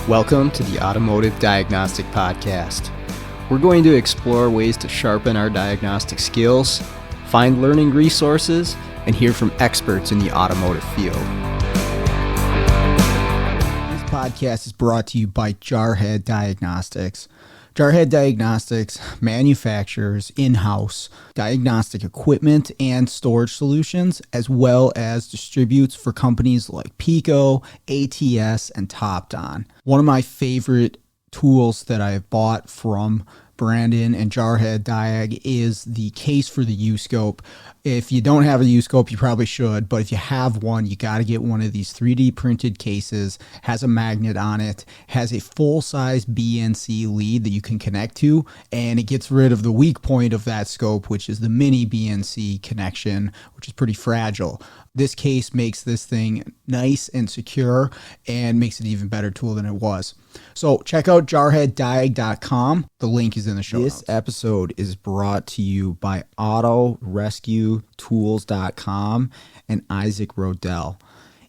Welcome to the Automotive Diagnostic Podcast. We're going to explore ways to sharpen our diagnostic skills, find learning resources, and hear from experts in the automotive field. This podcast is brought to you by Jarhead Diagnostics. Jarhead Diagnostics manufactures in-house diagnostic equipment and storage solutions, as well as distributes for companies like Pico, ATS, and TopDon. One of my favorite tools that I've bought from Brandon and Jarhead Diag is the case for the U-scope. If you don't have a U-scope, you probably should, but if you have one, you got to get one of these 3D printed cases, has a magnet on it, has a full-size BNC lead that you can connect to, and it gets rid of the weak point of that scope, which is the mini BNC connection, which is pretty fragile. This case makes this thing nice and secure and makes it an even better tool than it was. So check out jarheaddiag.com. The link is in the show notes. This episode is brought to you by AutoRescueTools.com and Isaac Rodell.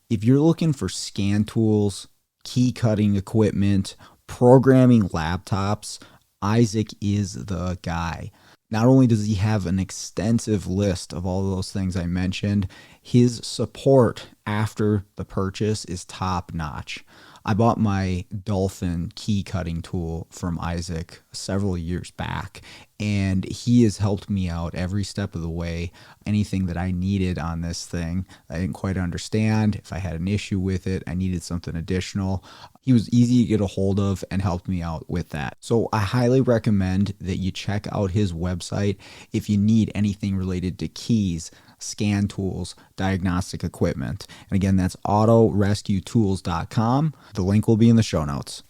If you're looking for scan tools, key cutting equipment, programming laptops, Isaac is the guy. Not only does he have an extensive list of all of those things I mentioned, his support after the purchase is top notch. I bought my Dolphin key cutting tool from Isaac several years back, and he has helped me out every step of the way. Anything that I needed on this thing, I didn't quite understand. If I had an issue with it, I needed something additional. He was easy to get a hold of and helped me out with that. So I highly recommend that you check out his website if you need anything related to keys, scan tools, diagnostic equipment. And again, that's AutoRescueTools.com. The link will be in the show notes.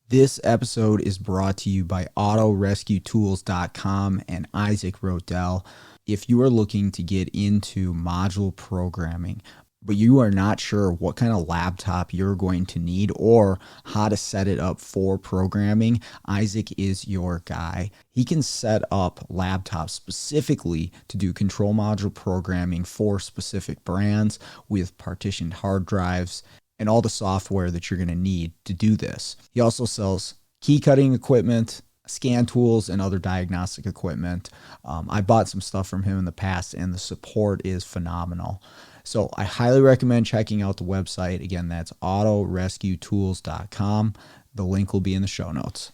This episode is brought to you by AutoRescueTools.com and Isaac Rodell. If you are looking to get into module programming, but you are not sure what kind of laptop you're going to need or how to set it up for programming, Isaac is your guy. He can set up laptops specifically to do control module programming for specific brands with partitioned hard drives and all the software that you're going to need to do this. He also sells key cutting equipment, scan tools, and other diagnostic equipment. I bought some stuff from him in the past, and the support is phenomenal. So I highly recommend checking out the website. Again, that's AutoRescueTools.com. The link will be in the show notes.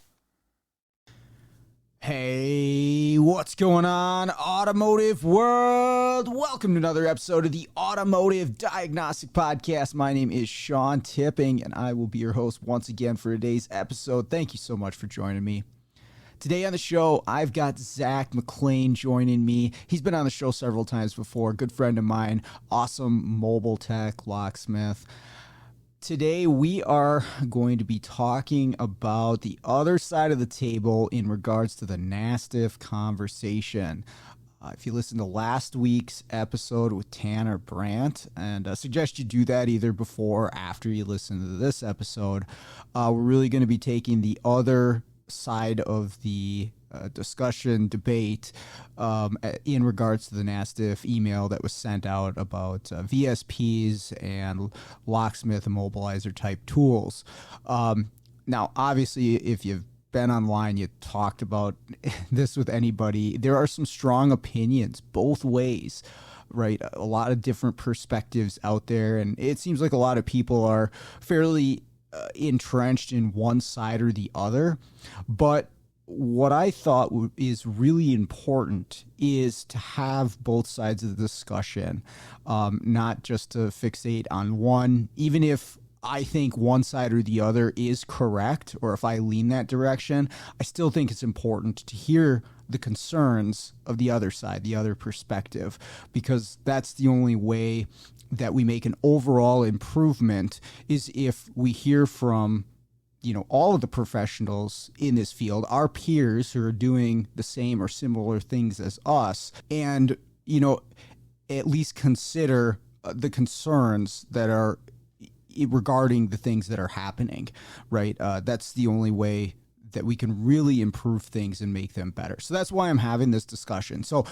Hey, what's going on, automotive world? Welcome to another episode of the Automotive Diagnostic Podcast. My name is Sean Tipping, and I will be your host once again for today's episode. Thank you so much for joining me. Today on the show, I've got Zack Mcclain joining me. He's been on the show several times before. Good friend of mine, awesome mobile tech, Locksmith. Today, we are going to be talking about the other side of the table in regards to the NASTF conversation. If you listen to last week's episode with Tanner Brandt, and I suggest you do that either before or after you listen to this episode, we're really going to be taking the other side of the discussion debate in regards to the NASTF email that was sent out about VSPs and Locksmith immobilizer type tools. Now, obviously, if you've been online, you talked about this with anybody, there are some strong opinions both ways, right? A lot of different perspectives out there, and it seems like a lot of people are fairly entrenched in one side or the other. But what I thought is really important is to have both sides of the discussion, not just to fixate on one, even if I think one side or the other is correct, or if I lean that direction, I still think it's important to hear the concerns of the other side, the other perspective, because that's the only way that we make an overall improvement is if we hear from, all of the professionals in this field, our peers who are doing the same or similar things as us, and, at least consider the concerns that are regarding the things that are happening, right? That's the only way that we can really improve things and make them better. So that's why I'm having this discussion. So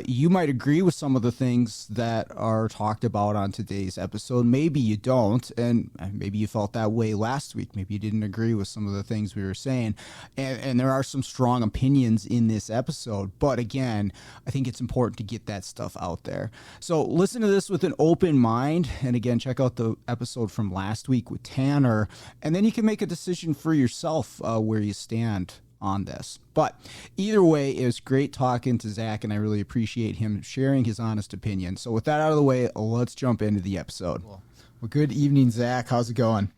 you might agree with some of the things that are talked about on today's episode. Maybe you don't, and maybe you felt that way last week. Maybe you didn't agree with some of the things we were saying. And there are some strong opinions in this episode. But again, I think it's important to get that stuff out there. So listen to this with an open mind. And again, check out the episode from last week with Tanner. And then you can make a decision for yourself where you stand on this. But either way, it was great talking to Zack, and I really appreciate him sharing his honest opinion. So with that out of the way, let's jump into the episode. Well, good evening, Zack. How's it going?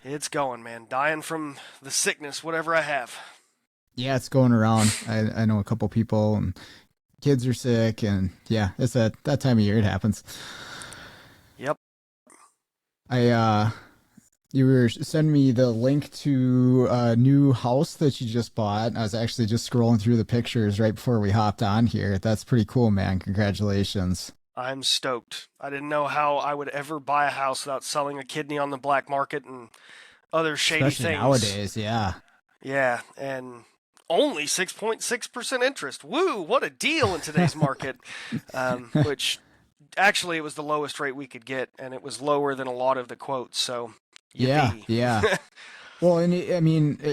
It's going, man. Dying from the sickness, whatever I have. Yeah, it's going around. I know a couple people, and kids are sick, and yeah, it's that time of year it happens. Yep. You were sending me the link to a new house that you just bought. I was actually just scrolling through the pictures right before we hopped on here. That's pretty cool, man. Congratulations. I'm stoked. I didn't know how I would ever buy a house without selling a kidney on the black market and other shady Especially things. Nowadays, yeah. Yeah, and only 6.6% interest. Woo, what a deal in today's market. Which actually it was the lowest rate we could get, and it was lower than a lot of the quotes, so yippee. Yeah. Well, and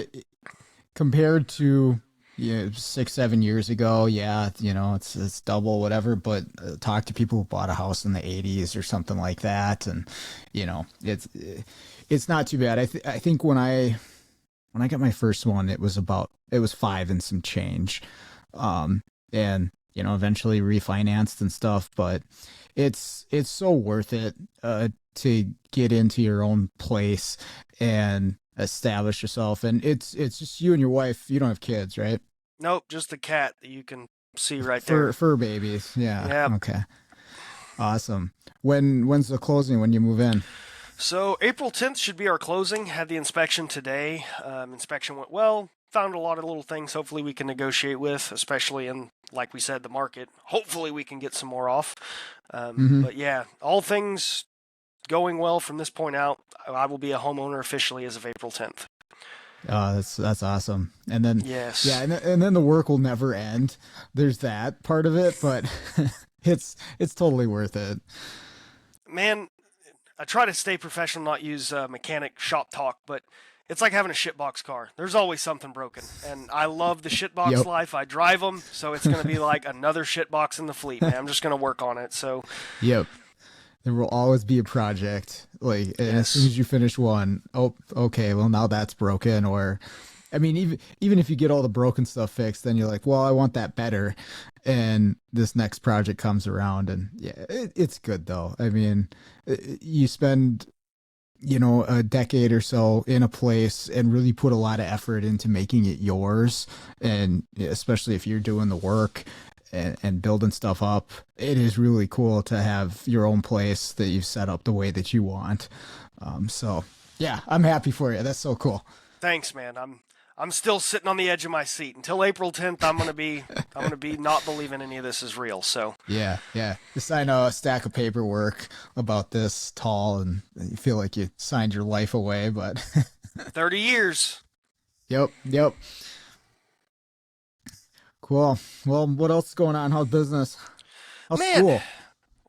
compared to 6-7 years ago, it's double, whatever. But talk to people who bought a house in the 80s or something like that, and it's not too bad. I think when I got my first one, it was 5 and some change, and eventually refinanced and stuff. But it's so worth it to get into your own place and establish yourself. And it's just you and your wife. You don't have kids, right? Nope, just the cat that you can see right there. Fur babies. Yeah. Yep. Okay. Awesome. When's the closing? When you move in? So April 10th should be our closing. Had the inspection today. Inspection went well. Found a lot of little things hopefully we can negotiate with, especially in, like we said, the market. Hopefully we can get some more off. But yeah, all things going well from this point out. I will be a homeowner officially as of April 10th. Oh, that's awesome. And then yes, yeah, and then the work will never end. There's that part of it, but it's totally worth it. Man, I try to stay professional, not use mechanic shop talk, but it's like having a shitbox car. There's always something broken, and I love the shitbox life. I drive them, so it's going to be like another shitbox in the fleet, man. I'm just going to work on it. So, yep. There will always be a project. Like, and as soon as you finish one, oh, okay, well now that's broken. Or, I mean, even if you get all the broken stuff fixed, then you're like, well, I want that better. And this next project comes around, and yeah, it's good though. I mean, you spend, a decade or so in a place and really put a lot of effort into making it yours. And especially if you're doing the work and building stuff up, it is really cool to have your own place that you've set up the way that you want. So yeah, I'm happy for you. That's so cool. Thanks, man. I'm still sitting on the edge of my seat until April 10th. I'm gonna be not believing any of this is real. So yeah. You sign a stack of paperwork about this tall, and you feel like you signed your life away. But 30 years. Yep. Cool. Well, what else is going on? How's business? How's school?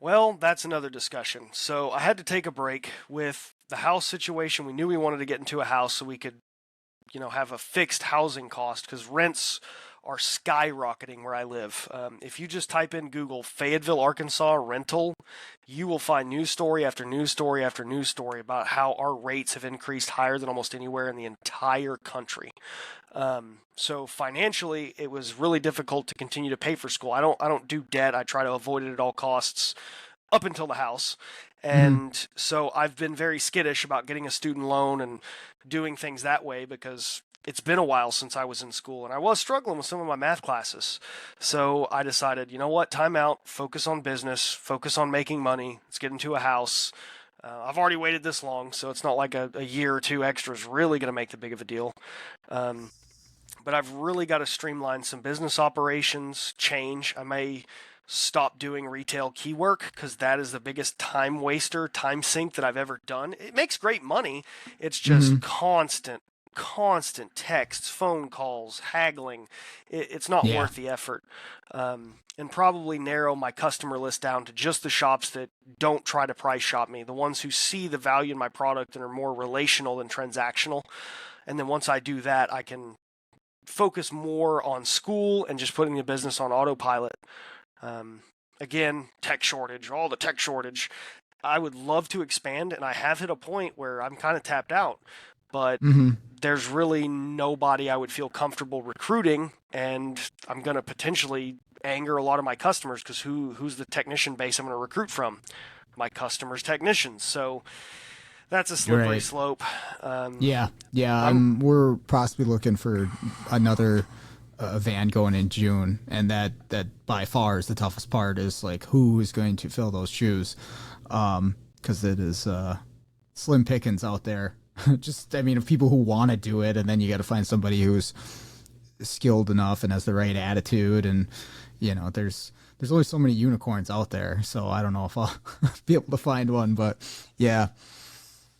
Well, that's another discussion. So I had to take a break with the house situation. We knew we wanted to get into a house so we could, have a fixed housing cost, because rents are skyrocketing where I live. If you just type in Google Fayetteville, Arkansas rental, you will find news story after news story after news story about how our rates have increased higher than almost anywhere in the entire country. So financially, it was really difficult to continue to pay for school. I don't do debt. I try to avoid it at all costs up until the house. And so I've been very skittish about getting a student loan and doing things that way, because it's been a while since I was in school, and I was struggling with some of my math classes. So I decided, you know what, time out, focus on business, focus on making money. Let's get into a house. I've already waited this long, so it's not like a year or two extra is really going to make the big of a deal. But I've really got to streamline some business operations, change. I may stop doing retail key work, because that is the biggest time waster, time sink that I've ever done. It makes great money. It's just constant constant texts, phone calls, haggling. It's not Yeah. worth the effort. And probably narrow my customer list down to just the shops that don't try to price shop me, the ones who see the value in my product and are more relational than transactional. And then once I do that, I can focus more on school and just putting the business on autopilot. Again, tech shortage, all the tech shortage. I would love to expand, and I have hit a point where I'm kind of tapped out, but there's really nobody I would feel comfortable recruiting, and I'm going to potentially anger a lot of my customers because who's the technician base I'm going to recruit from? My customers' technicians. So that's a slippery slope. Yeah. We're possibly looking for another van going in June, and that by far is the toughest part, is like who is going to fill those shoes, because it is slim pickings out there. Just, I mean, of people who want to do it, and then you got to find somebody who's skilled enough and has the right attitude, and you know, there's only so many unicorns out there, so I don't know if I'll be able to find one, but yeah.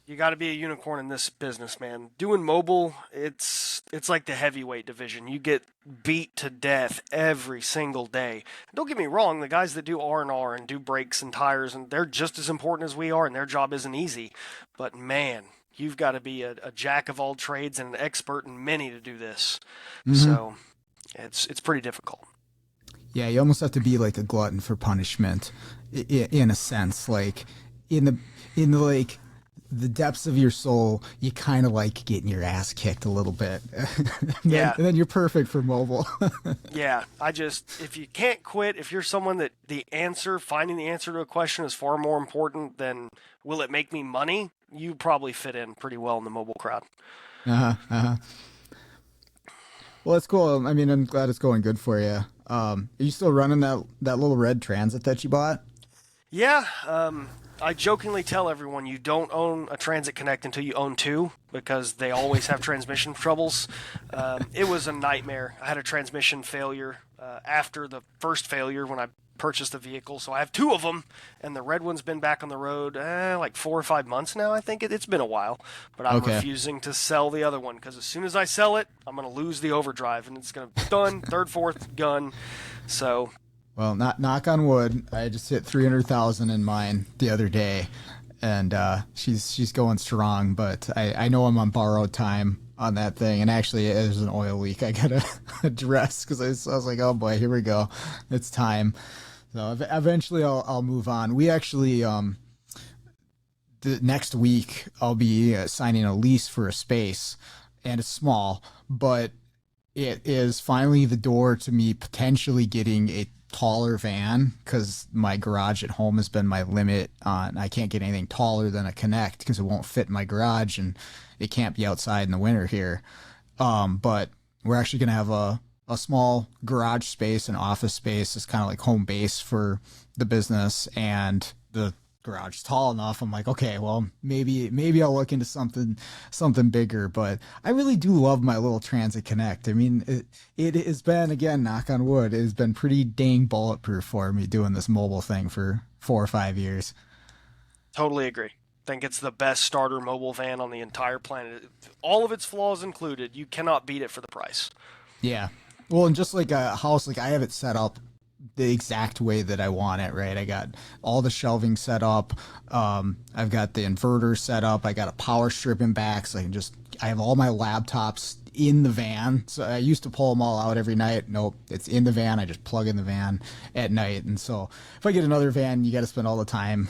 You got to be a unicorn in this business, man. Doing mobile, it's like the heavyweight division. You get beat to death every single day. Don't get me wrong, the guys that do R&R and do brakes and tires, and they're just as important as we are, and their job isn't easy. But man, you've got to be a jack of all trades and an expert in many to do this. So it's pretty difficult. Yeah, you almost have to be like a glutton for punishment, in a sense. Like in the depths of your soul, you kind of like getting your ass kicked a little bit. And then you're perfect for mobile. Yeah, if you can't quit, if you're someone that finding the answer to a question is far more important than will it make me money, you probably fit in pretty well in the mobile crowd. Well, that's cool. I mean, I'm glad it's going good for you. Are you still running that little red Transit that you bought? Yeah, I jokingly tell everyone you don't own a Transit Connect until you own two, because they always have transmission troubles. It was a nightmare. I had a transmission failure after the first failure when I purchased the vehicle, so I have two of them, and the red one's been back on the road like 4 or 5 months now. I think it's been a while, but I'm refusing to sell the other one, because as soon as I sell it, I'm going to lose the overdrive, and it's going to done, third, fourth gun. So... Well, knock on wood, I just hit 300,000 in mine the other day, and she's going strong. But I know I'm on borrowed time on that thing, and actually there's an oil leak I gotta address, because I was like, oh boy, here we go, it's time. So eventually I'll move on. We actually the next week I'll be signing a lease for a space, and it's small, but it is finally the door to me potentially getting a taller van, because my garage at home has been my limit on, I can't get anything taller than a Connect because it won't fit in my garage, and it can't be outside in the winter here. But we're actually going to have a small garage space and office space. It's kind of like home base for the business, and the garage is tall enough. I'm like, okay, well, maybe I'll look into something bigger. But I really do love my little Transit Connect. I mean, it has been, again, knock on wood, it has been pretty dang bulletproof for me doing this mobile thing for 4 or 5 years. Totally agree. Think it's the best starter mobile van on the entire planet. All of its flaws included, you cannot beat it for the price. Yeah. Well, and just like a house, like I have it set up the exact way that I want it, right? I got all the shelving set up. I've got the inverter set up. I got a power strip in back, so I have all my laptops in the van. So I used to pull them all out every night. Nope, it's in the van. I just plug in the van at night. And so if I get another van, you got to spend all the time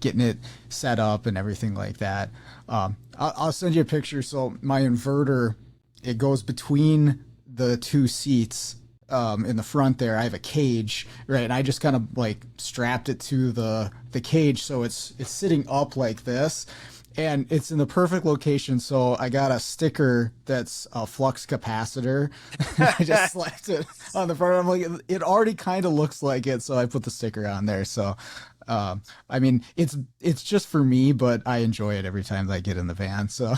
getting it set up and everything like that. I'll send you a picture. So my inverter, it goes between the two seats. In the front there, I have a cage, right? And I just kind of like strapped it to the cage, so it's sitting up like this, and it's in the perfect location. So I got a sticker that's a flux capacitor. I just slapped it on the front. I'm like, it already kind of looks like it, so I put the sticker on there. So, I mean, it's just for me, but I enjoy it every time that I get in the van. So.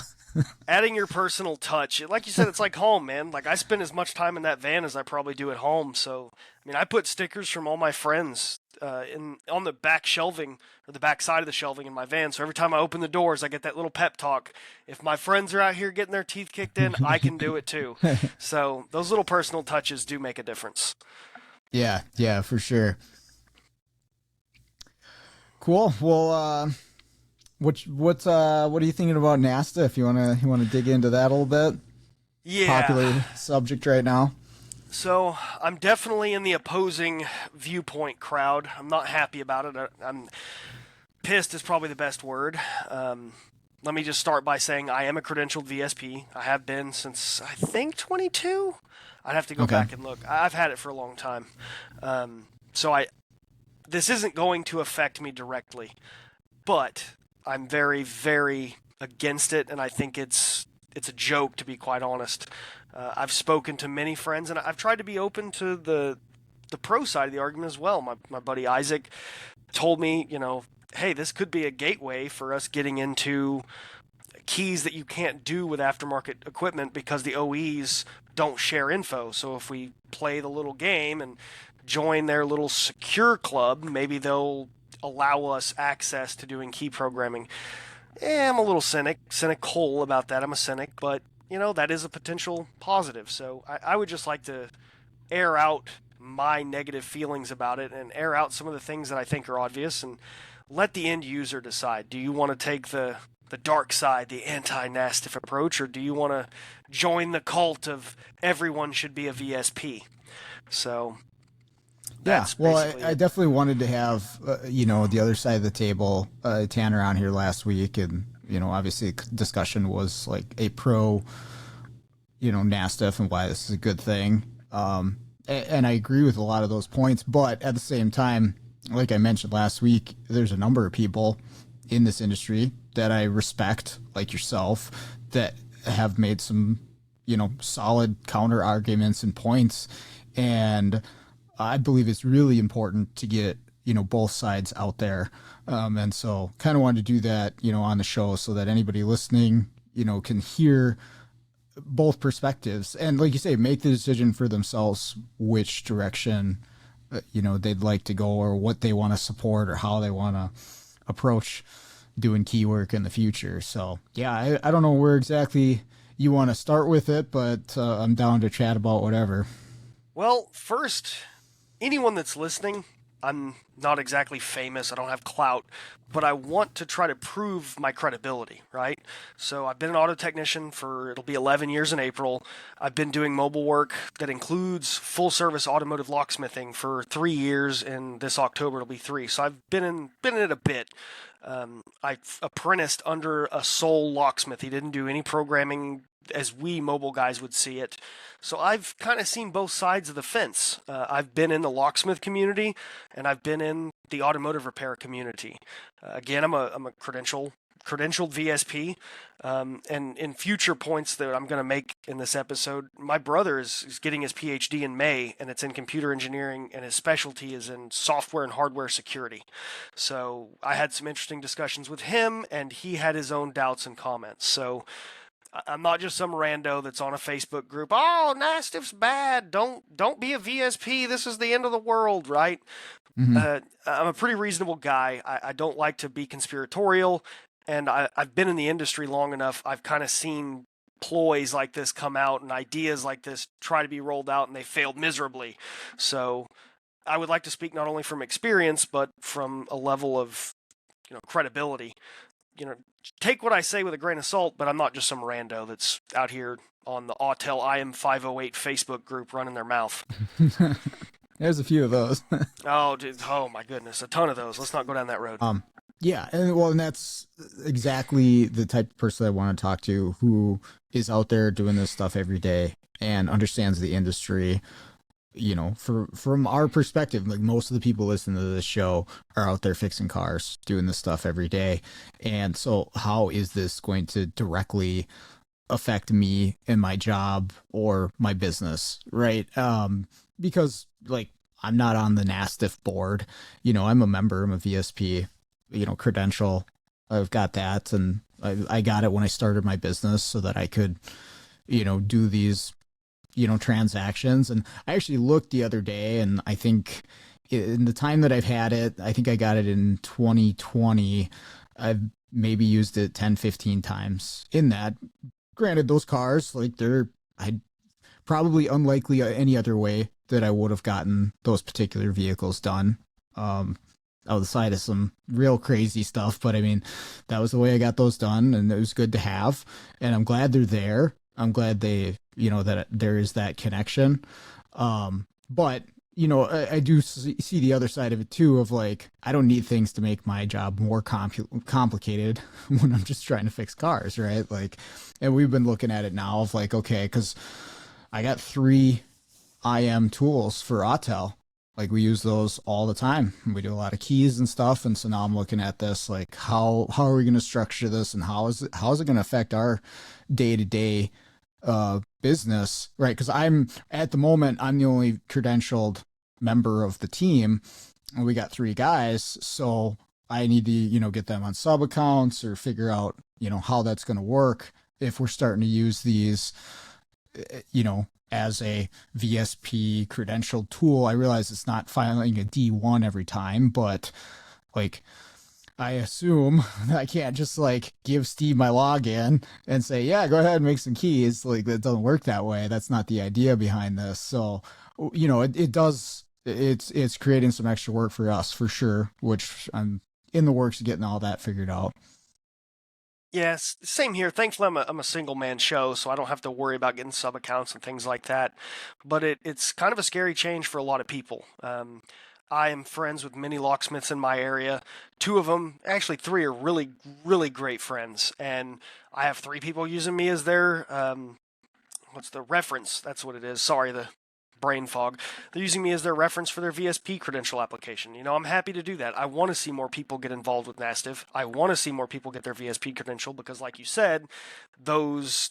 Adding your personal touch. Like you said, it's like home, man. Like I spend as much time in that van as I probably do at home. So, I mean, I put stickers from all my friends in on the back shelving or the back side of the shelving in my van. So every time I open the doors, I get that little pep talk. If my friends are out here getting their teeth kicked in, I can do it too. So those little personal touches do make a difference. Yeah, for sure. Cool. Well, what are you thinking about NASTF? You wanna dig into that a little bit? Yeah. Popular subject right now. So I'm definitely in the opposing viewpoint crowd. I'm not happy about it. I'm pissed is probably the best word. Let me just start by saying I am a credentialed VSP. I have been since I think 22. I'd have to go Okay. back and look. I've had it for a long time. So this isn't going to affect me directly, but I'm very, very against it, and I think it's a joke, to be quite honest. I've spoken to many friends, and I've tried to be open to the pro side of the argument as well. My buddy Isaac told me, hey, this could be a gateway for us getting into keys that you can't do with aftermarket equipment because the OEs don't share info. So if we play the little game and join their little secure club, maybe they'll allow us access to doing key programming. I'm a little cynical about that. I'm a cynic, but that is a potential positive. So I would just like to air out my negative feelings about it and air out some of the things that I think are obvious and let the end user decide. Do you want to take the dark side, the anti-NASTF approach, or do you want to join the cult of everyone should be a VSP? So Yeah, well, I definitely wanted to have, the other side of the table, Tanner on here last week, and, obviously discussion was like a pro, NASTF and why this is a good thing. And I agree with a lot of those points, but at the same time, like I mentioned last week, there's a number of people in this industry that I respect, like yourself, that have made some, solid counter arguments and points. And I believe it's really important to get, both sides out there. And so kind of wanted to do that, on the show so that anybody listening, can hear both perspectives. And like you say, make the decision for themselves, which direction, they'd like to go or what they want to support or how they want to approach doing key work in the future. So yeah, I don't know where exactly you want to start with it, but I'm down to chat about whatever. Well, first, anyone that's listening, I'm not exactly famous. I don't have clout, but I want to try to prove my credibility, right? So I've been an auto technician it'll be 11 years in April. I've been doing mobile work that includes full service automotive locksmithing for 3 years, and this October it'll be 3. So I've been in it a bit. I apprenticed under a sole locksmith. He didn't do any programming as we mobile guys would see it. So I've kind of seen both sides of the fence. I've been in the locksmith community, and I've been in the automotive repair community. Again, I'm a credentialed VSP, and in future points that I'm going to make in this episode, my brother is getting his PhD in May, and it's in computer engineering, and his specialty is in software and hardware security. So I had some interesting discussions with him, and he had his own doubts and comments. So I'm not just some rando that's on a Facebook group. Oh, NASTF's bad. Don't be a VSP. This is the end of the world, right? Mm-hmm. I'm a pretty reasonable guy. I don't like to be conspiratorial, and I've been in the industry long enough. I've kind of seen ploys like this come out and ideas like this try to be rolled out, and they failed miserably. So I would like to speak not only from experience, but from a level of credibility. Take what I say with a grain of salt, but I'm not just some rando that's out here on the Autel IM508 Facebook group running their mouth. There's a few of those. Oh, dude. Oh, my goodness. A ton of those. Let's not go down that road. Yeah. And that's exactly the type of person I want to talk to, who is out there doing this stuff every day and understands the industry. From our perspective, like most of the people listening to this show are out there fixing cars, doing this stuff every day. And so how is this going to directly affect me and my job or my business, right? Because like I'm not on the NASTF board, I'm a member, I'm a VSP, credential. I've got that, and I got it when I started my business so that I could, do these, transactions. And I actually looked the other day, and I think in the time that I've had it, I think I got it in 2020. I've maybe used it 10, 15 times in that. Granted, those cars, like I probably unlikely any other way that I would have gotten those particular vehicles done. Outside of some real crazy stuff, but I mean, that was the way I got those done, and it was good to have. And I'm glad they're there. I'm glad that there is that connection. But I do see the other side of it too, of like, I don't need things to make my job more complicated when I'm just trying to fix cars, right? Like, and we've been looking at it now of like, okay, because I got 3 IM tools for Autel. Like, we use those all the time. We do a lot of keys and stuff, and so now I'm looking at this like, how are we going to structure this, and how is it going to affect our day to day business, right? Because I'm at the moment I'm the only credentialed member of the team, and we got 3 guys, so I need to get them on sub accounts or figure out how that's going to work if we're starting to use these as a VSP credentialed tool. I realize it's not filing a D1 every time, but like, I assume I can't just like give Steve my login and say, yeah, go ahead and make some keys. Like, that doesn't work that way. That's not the idea behind this. So, it's creating some extra work for us for sure, which I'm in the works of getting all that figured out. Yes, same here. Thankfully, I'm a single man show, so I don't have to worry about getting sub accounts and things like that. But it's kind of a scary change for a lot of people. I am friends with many locksmiths in my area. 2 of them, actually 3, are really, really great friends. And I have 3 people using me as their, what's the reference? That's what it is. Sorry, the brain fog. They're using me as their reference for their VSP credential application. I'm happy to do that. I want to see more people get involved with NASTF. I want to see more people get their VSP credential because, like you said, those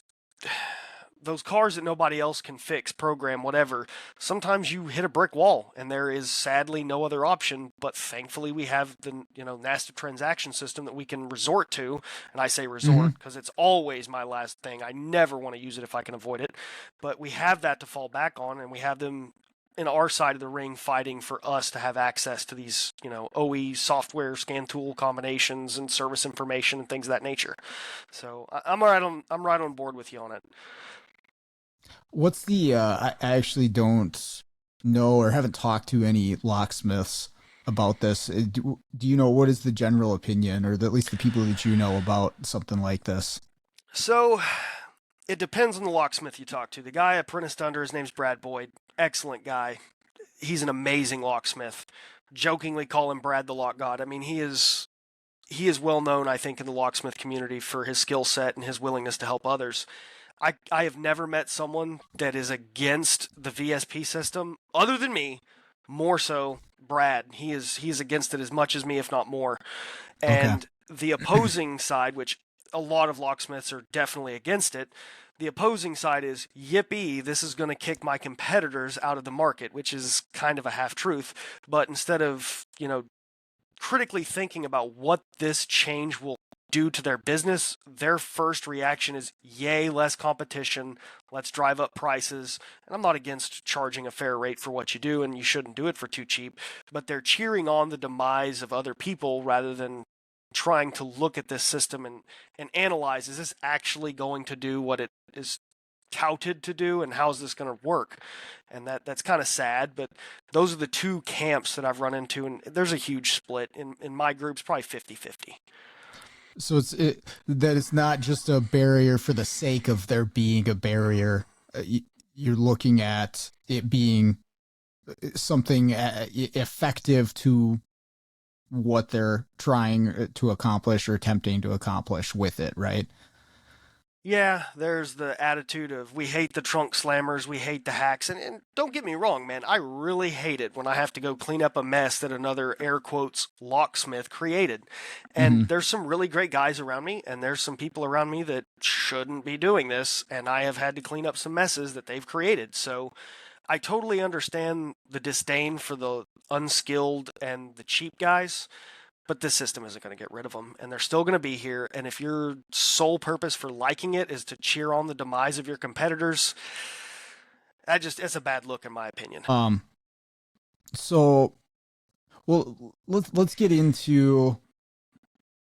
cars that nobody else can fix, program, whatever, sometimes you hit a brick wall and there is sadly no other option. But thankfully we have the NASTF transaction system that we can resort to. And I say resort because it's always my last thing. I never want to use it if I can avoid it. But we have that to fall back on, and we have them in our side of the ring fighting for us to have access to these, OE software scan tool combinations and service information and things of that nature. So I'm right on board with you on it. What's the I actually don't know or haven't talked to any locksmiths about this. Do you know what is the general opinion, or at least the people that you know, about something like this? So it depends on the locksmith you talk to. The guy I apprenticed under, his name's Brad Boyd. Excellent guy. He's an amazing locksmith. Jokingly call him Brad the Lock God. I mean, he is well known, I think, in the locksmith community for his skill set and his willingness to help others. I have never met someone that is against the VSP system other than me. More so Brad. He's against it as much as me, if not more. And the opposing side, which a lot of locksmiths are definitely against it, the opposing side is, yippee, this is going to kick my competitors out of the market, which is kind of a half truth. But instead of, critically thinking about what this change will do to their business, their first reaction is, yay, less competition, let's drive up prices. And I'm not against charging a fair rate for what you do, and you shouldn't do it for too cheap, but they're cheering on the demise of other people rather than trying to look at this system and analyze, is this actually going to do what it is touted to do, and how's this going to work? And that's kind of sad, but those are the 2 camps that I've run into, and there's a huge split in my group's probably 50-50. So that it's not just a barrier for the sake of there being a barrier. You're looking at it being something effective to what they're trying to accomplish or attempting to accomplish with it, right? Yeah, there's the attitude of, we hate the trunk slammers, we hate the hacks, and don't get me wrong, man, I really hate it when I have to go clean up a mess that another, air quotes, locksmith created. And there's some really great guys around me, and there's some people around me that shouldn't be doing this, and I have had to clean up some messes that they've created. So I totally understand the disdain for the unskilled and the cheap guys, but this system isn't going to get rid of them, and they're still going to be here. And if your sole purpose for liking it is to cheer on the demise of your competitors, it's a bad look in my opinion. So, well, let's get into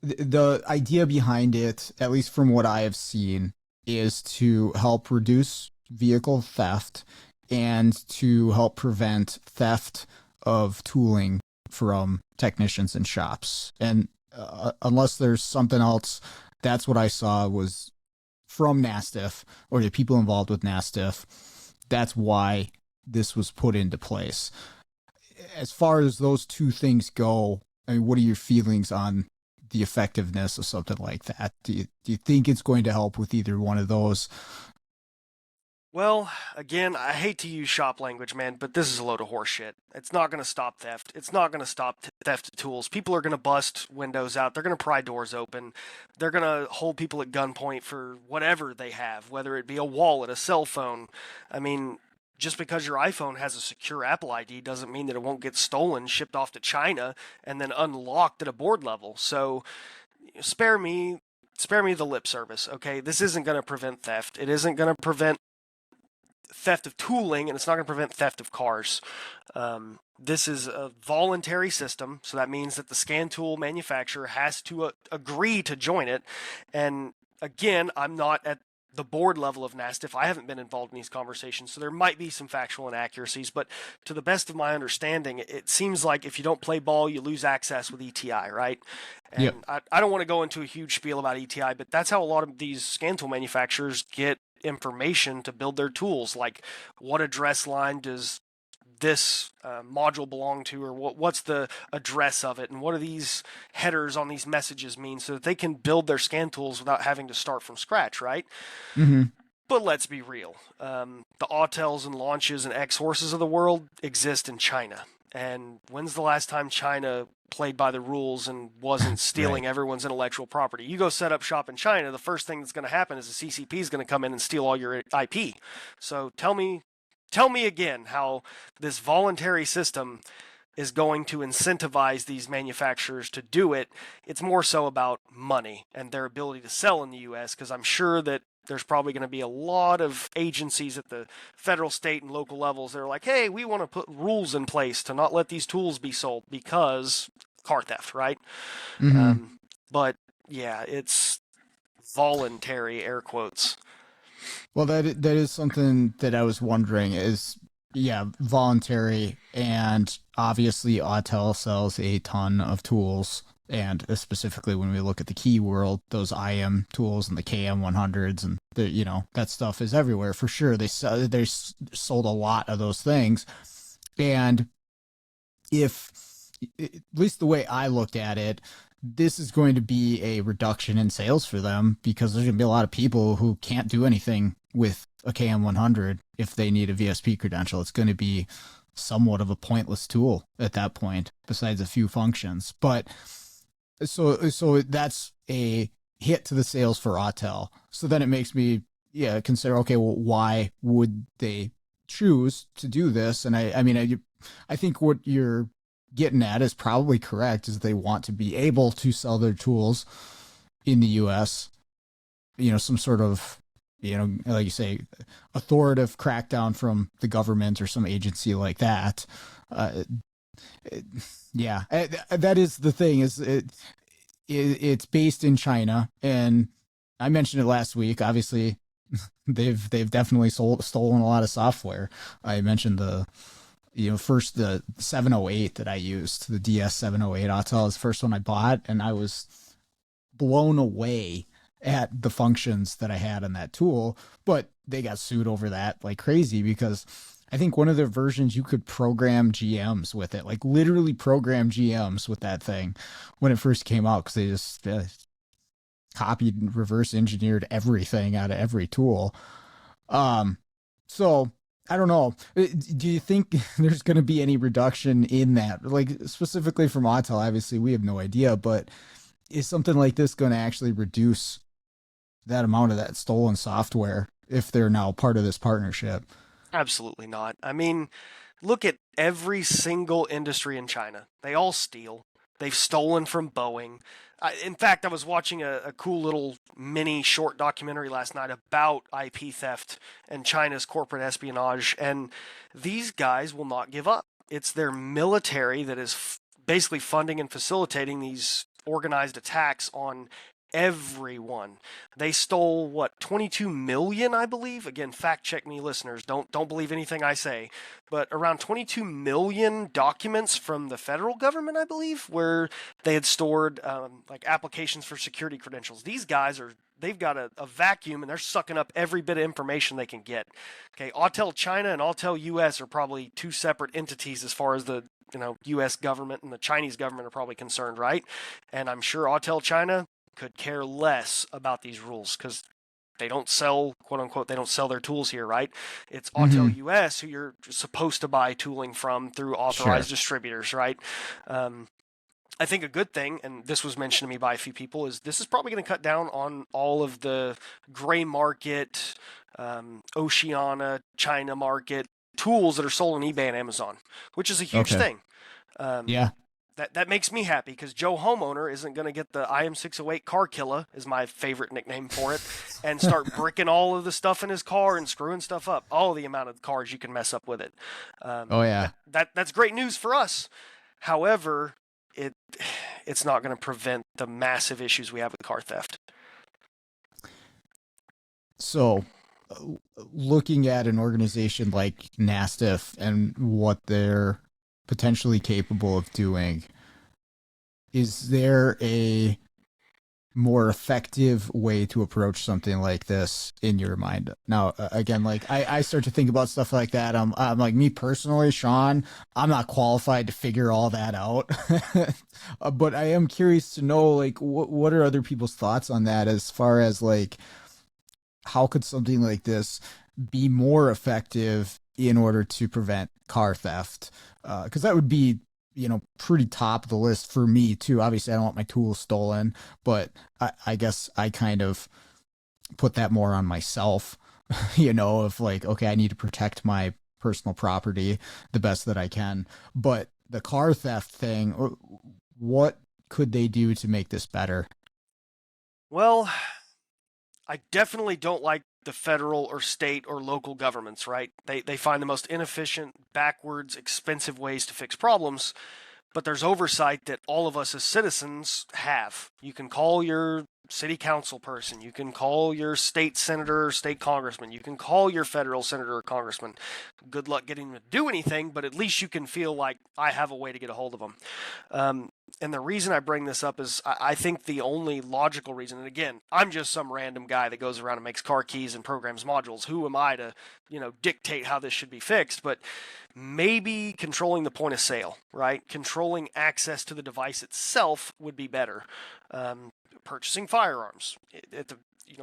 the idea behind it. At least from what I have seen, is to help reduce vehicle theft and to help prevent theft of tooling from technicians and shops. And unless there's something else, that's what I saw was from NASTF or the people involved with NASTF. That's why this was put into place. As far as those two things go, I mean, what are your feelings on the effectiveness of something like that? Do you think it's going to help with either one of those? Well, again, I hate to use shop language, man, but this is a load of horse shit. It's not going to stop theft. It's not going to stop theft of tools. People are going to bust windows out. They're going to pry doors open. They're going to hold people at gunpoint for whatever they have, whether it be a wallet, a cell phone. I mean, just because your iPhone has a secure Apple ID doesn't mean that it won't get stolen, shipped off to China, and then unlocked at a board level. So spare me the lip service, okay? This isn't going to prevent theft. It isn't going to prevent theft of tooling, and it's not going to prevent theft of cars. This is a voluntary system, so that means that the scan tool manufacturer has to agree to join it. And again, I'm not at the board level of NASTF. I haven't been involved in these conversations, so there might be some factual inaccuracies, but to the best of my understanding, it seems like if you don't play ball, you lose access with ETI, right? And Yep. I don't want to go into a huge spiel about ETI, but that's how a lot of these scan tool manufacturers get information to build their tools, like what address line does this module belong to, or what's the address of it, and what do these headers on these messages mean, so that they can build their scan tools without having to start from scratch, right? Mm-hmm. But let's be real. The Autels and Launches and X-Horses of the world exist in China. And when's the last time China played by the rules and wasn't stealing Right. everyone's intellectual property? You go set up shop in China, the first thing that's going to happen is the CCP is going to come in and steal all your IP. So tell me again how this voluntary system is going to incentivize these manufacturers to do it. It's more so about money and their ability to sell in the US, because I'm sure that there's probably going to be a lot of agencies at the federal, state, and local levels that are like, hey, we want to put rules in place to not let these tools be sold because car theft, right? Mm-hmm. But yeah, it's voluntary, air quotes. Well, that is something that I was wondering is, yeah, voluntary, and obviously Autel sells a ton of tools, and specifically when we look at the key world, those IM tools and the KM100s and that stuff is everywhere for sure. They sold a lot of those things, and if at least the way I looked at it, this is going to be a reduction in sales for them because there's going to be a lot of people who can't do anything with a KM100 if they need a VSP credential. It's going to be somewhat of a pointless tool at that point, besides a few functions. But so that's a hit to the sales for Autel. So then it makes me consider, okay, well, why would they choose to do this? And I think what you're getting at is probably correct, is they want to be able to sell their tools in the US, some sort of, like you say, authoritative crackdown from the government or some agency like that. That is the thing, is it's based in China, and I mentioned it last week. Obviously they've definitely stolen a lot of software. I mentioned the 708 that I used, the DS708 Autel, is the first one I bought, and I was blown away at the functions that I had in that tool. But they got sued over that like crazy, because I think one of their versions you could program GMs with it, like literally program GMs with that thing when it first came out, because they just copied and reverse engineered everything out of every tool. So I don't know. Do you think there's going to be any reduction in that? Like specifically from Autel, obviously we have no idea, but is something like this going to actually reduce that amount of that stolen software if they're now part of this partnership? Absolutely not. I mean, look at every single industry in China. They all steal. They've stolen from Boeing. In fact, I was watching a cool little mini short documentary last night about IP theft and China's corporate espionage, and these guys will not give up. It's their military that is basically funding and facilitating these organized attacks on everyone. They stole what, 22 million, I believe. Again, fact check me, listeners. Don't believe anything I say. But around 22 million documents from the federal government, I believe, where they had stored like applications for security credentials. These guys they've got a vacuum, and they're sucking up every bit of information they can get. Okay, Autel China and Autel US are probably two separate entities as far as the U.S. government and the Chinese government are probably concerned, right? And I'm sure Autel China could care less about these rules because they don't sell, quote unquote, they don't sell their tools here, right? It's Autel US who you're supposed to buy tooling from through authorized distributors, right? I think a good thing, and this was mentioned to me by a few people, is this is probably going to cut down on all of the gray market, Oceania, China market tools that are sold on eBay and Amazon, which is a huge thing. Yeah. That makes me happy because Joe Homeowner isn't going to get the IM608 car killer, is my favorite nickname for it, and start bricking all of the stuff in his car and screwing stuff up. All the amount of cars you can mess up with it. That's great news for us. However, it's not going to prevent the massive issues we have with car theft. So, looking at an organization like NASTF and what they're potentially capable of doing, is there a more effective way to approach something like this in your mind? Now, again, like I start to think about stuff like that. I'm like, me personally, Sean, I'm not qualified to figure all that out. But I am curious to know, like, what are other people's thoughts on that, as far as like, how could something like this be more effective in order to prevent car theft? Because that would be, pretty top of the list for me too. Obviously, I don't want my tools stolen, but I guess I kind of put that more on myself, of like, okay, I need to protect my personal property the best that I can. But the car theft thing, what could they do to make this better? Well, I definitely don't like the federal or state or local governments, right? They find the most inefficient, backwards, expensive ways to fix problems, but there's oversight that all of us as citizens have. You can call your city council person, you can call your state senator or state congressman, you can call your federal senator or congressman. Good luck getting them to do anything, but at least you can feel like I have a way to get a hold of them. And the reason I bring this up is I think the only logical reason, and again, I'm just some random guy that goes around and makes car keys and programs modules. Who am I to, dictate how this should be fixed? But maybe controlling the point of sale, right? Controlling access to the device itself would be better. Purchasing firearms at the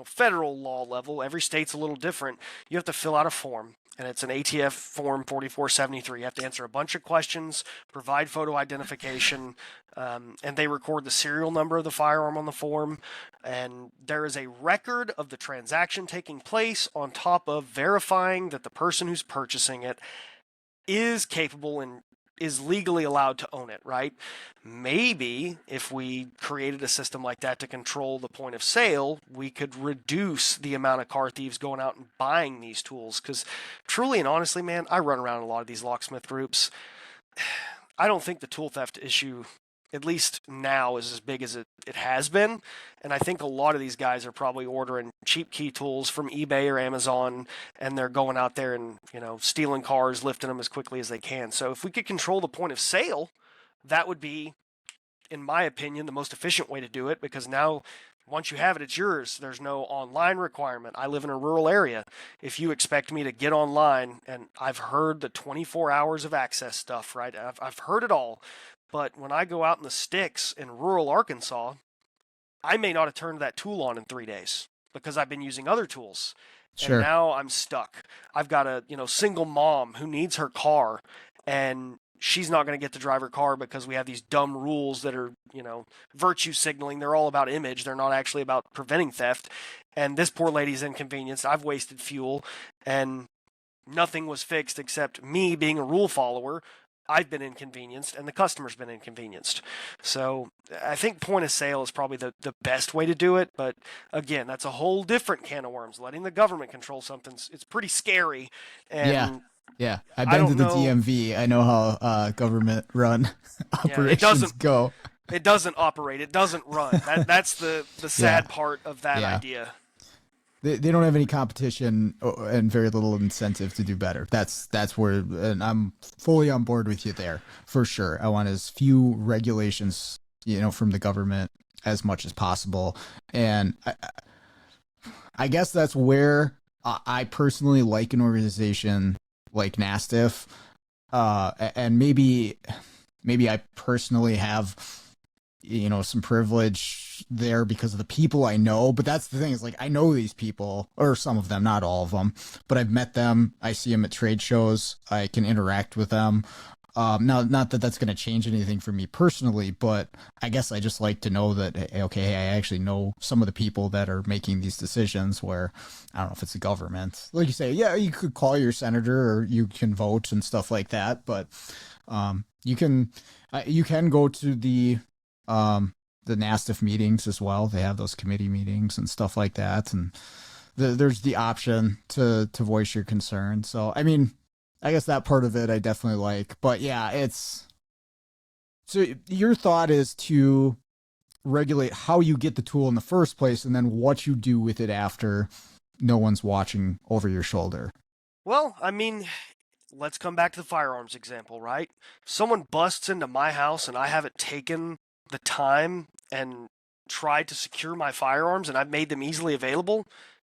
federal law level, every state's a little different. You have to fill out a form, and it's an ATF form 4473. You have to answer a bunch of questions, provide photo identification, and they record the serial number of the firearm on the form. And there is a record of the transaction taking place on top of verifying that the person who's purchasing it is capable and is legally allowed to own it, right? Maybe if we created a system like that to control the point of sale, we could reduce the amount of car thieves going out and buying these tools. Because truly and honestly, man, I run around a lot of these locksmith groups. I don't think the tool theft issue, at least now, is as big as it has been. And I think a lot of these guys are probably ordering cheap key tools from eBay or Amazon, and they're going out there and, stealing cars, lifting them as quickly as they can. So if we could control the point of sale, that would be, in my opinion, the most efficient way to do it, because now once you have it, it's yours. There's no online requirement. I live in a rural area. If you expect me to get online, and I've heard the 24 hours of access stuff, right? I've heard it all. But when I go out in the sticks in rural Arkansas, I may not have turned that tool on in 3 days because I've been using other tools. Sure. And now I'm stuck. I've got a single mom who needs her car, and she's not going to get to drive her car because we have these dumb rules that are, virtue signaling. They're all about image. They're not actually about preventing theft. And this poor lady's inconvenienced. I've wasted fuel, and nothing was fixed except me being a rule follower, I've been inconvenienced and the customer's been inconvenienced. So I think point of sale is probably the best way to do it. But again, that's a whole different can of worms. Letting the government control something, it's pretty scary. Yeah. And Yeah. I've I been to don't the know. DMV. I know how government run Yeah, operations go. it doesn't operate. It doesn't run. That's the Yeah. sad part of that Yeah. idea. They don't have any competition and very little incentive to do better. That's where, and I'm fully on board with you there for sure. I want as few regulations, from the government as much as possible. And I guess that's where I personally like an organization like NASTF. And maybe I personally have, some privilege there because of the people I know. But that's the thing, is like, I know these people, or some of them, not all of them, but I've met them. I see them at trade shows. I can interact with them. Now, not that that's going to change anything for me personally, but I guess I just like to know that, okay, I actually know some of the people that are making these decisions, where I don't know if it's the government. Like you say, yeah, you could call your senator or you can vote and stuff like that, but you can go to the NASTF meetings as well. They have those committee meetings and stuff like that, and there's the option to voice your concern. So, I mean, I guess that part of it I definitely like. But yeah, so your thought is to regulate how you get the tool in the first place, and then what you do with it after no one's watching over your shoulder. Well, I mean, let's come back to the firearms example, right? If someone busts into my house and I haven't taken the time and tried to secure my firearms and I've made them easily available,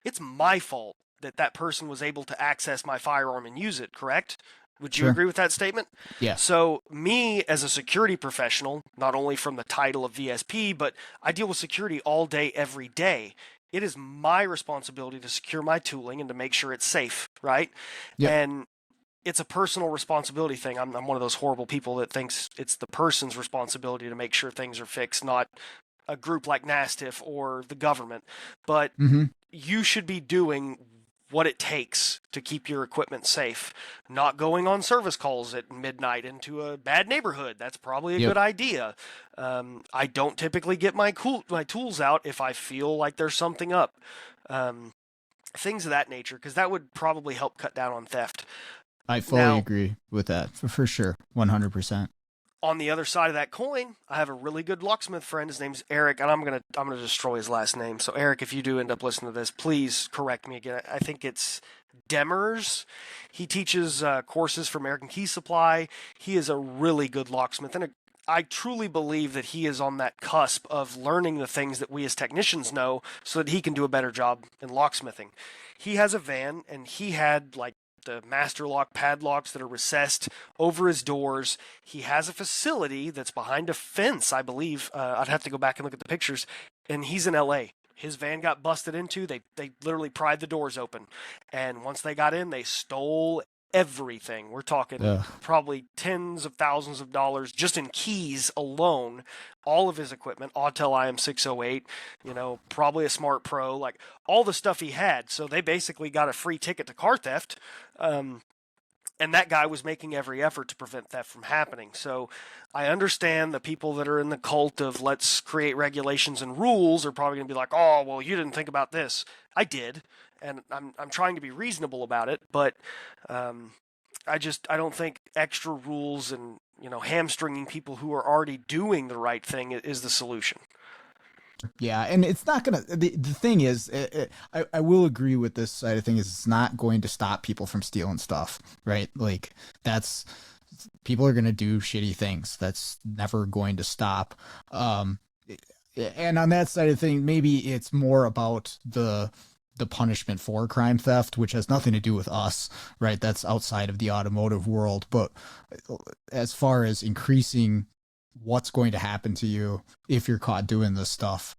it's my fault that person was able to access my firearm and use it, correct? Would you Sure. agree with that statement? Yeah. So me as a security professional, not only from the title of VSP, but I deal with security all day, every day. It is my responsibility to secure my tooling and to make sure it's safe, right? Yep. And it's a personal responsibility thing. I'm one of those horrible people that thinks it's the person's responsibility to make sure things are fixed, not a group like NASTF or the government. But you should be doing what it takes to keep your equipment safe. Not going on service calls at midnight into a bad neighborhood. That's probably a good idea. I don't typically get my tools out if I feel like there's something up. Things of that nature, because that would probably help cut down on theft. I fully agree with that, for sure, 100%. On the other side of that coin, I have a really good locksmith friend. His name's Eric, and I'm gonna destroy his last name. So Eric, if you do end up listening to this, please correct me again. I think it's Demers. He teaches courses for American Key Supply. He is a really good locksmith, and I truly believe that he is on that cusp of learning the things that we as technicians know, so that he can do a better job in locksmithing. He has a van, and he had like the master lock padlocks that are recessed over his doors. He has a facility that's behind a fence, I believe. I'd have to go back and look at the pictures. And he's in LA. His van got busted into. They literally pried the doors open. And once they got in, they stole everything. We're talking probably tens of thousands of dollars just in keys alone. All of his equipment, Autel IM608, probably a Smart Pro, like all the stuff he had. So they basically got a free ticket to car theft. And that guy was making every effort to prevent theft from happening. So I understand the people that are in the cult of let's create regulations and rules are probably going to be like, oh, well, you didn't think about this. I did. And I'm trying to be reasonable about it, but I don't think extra rules and hamstringing people who are already doing the right thing is the solution. Yeah, and it's not gonna. The thing is, I will agree with this side of things. It's not going to stop people from stealing stuff, right? Like people are gonna do shitty things. That's never going to stop. And on that side of things, maybe it's more about the punishment for crime theft, which has nothing to do with us, right? That's outside of the automotive world. But as far as increasing what's going to happen to you if you're caught doing this stuff,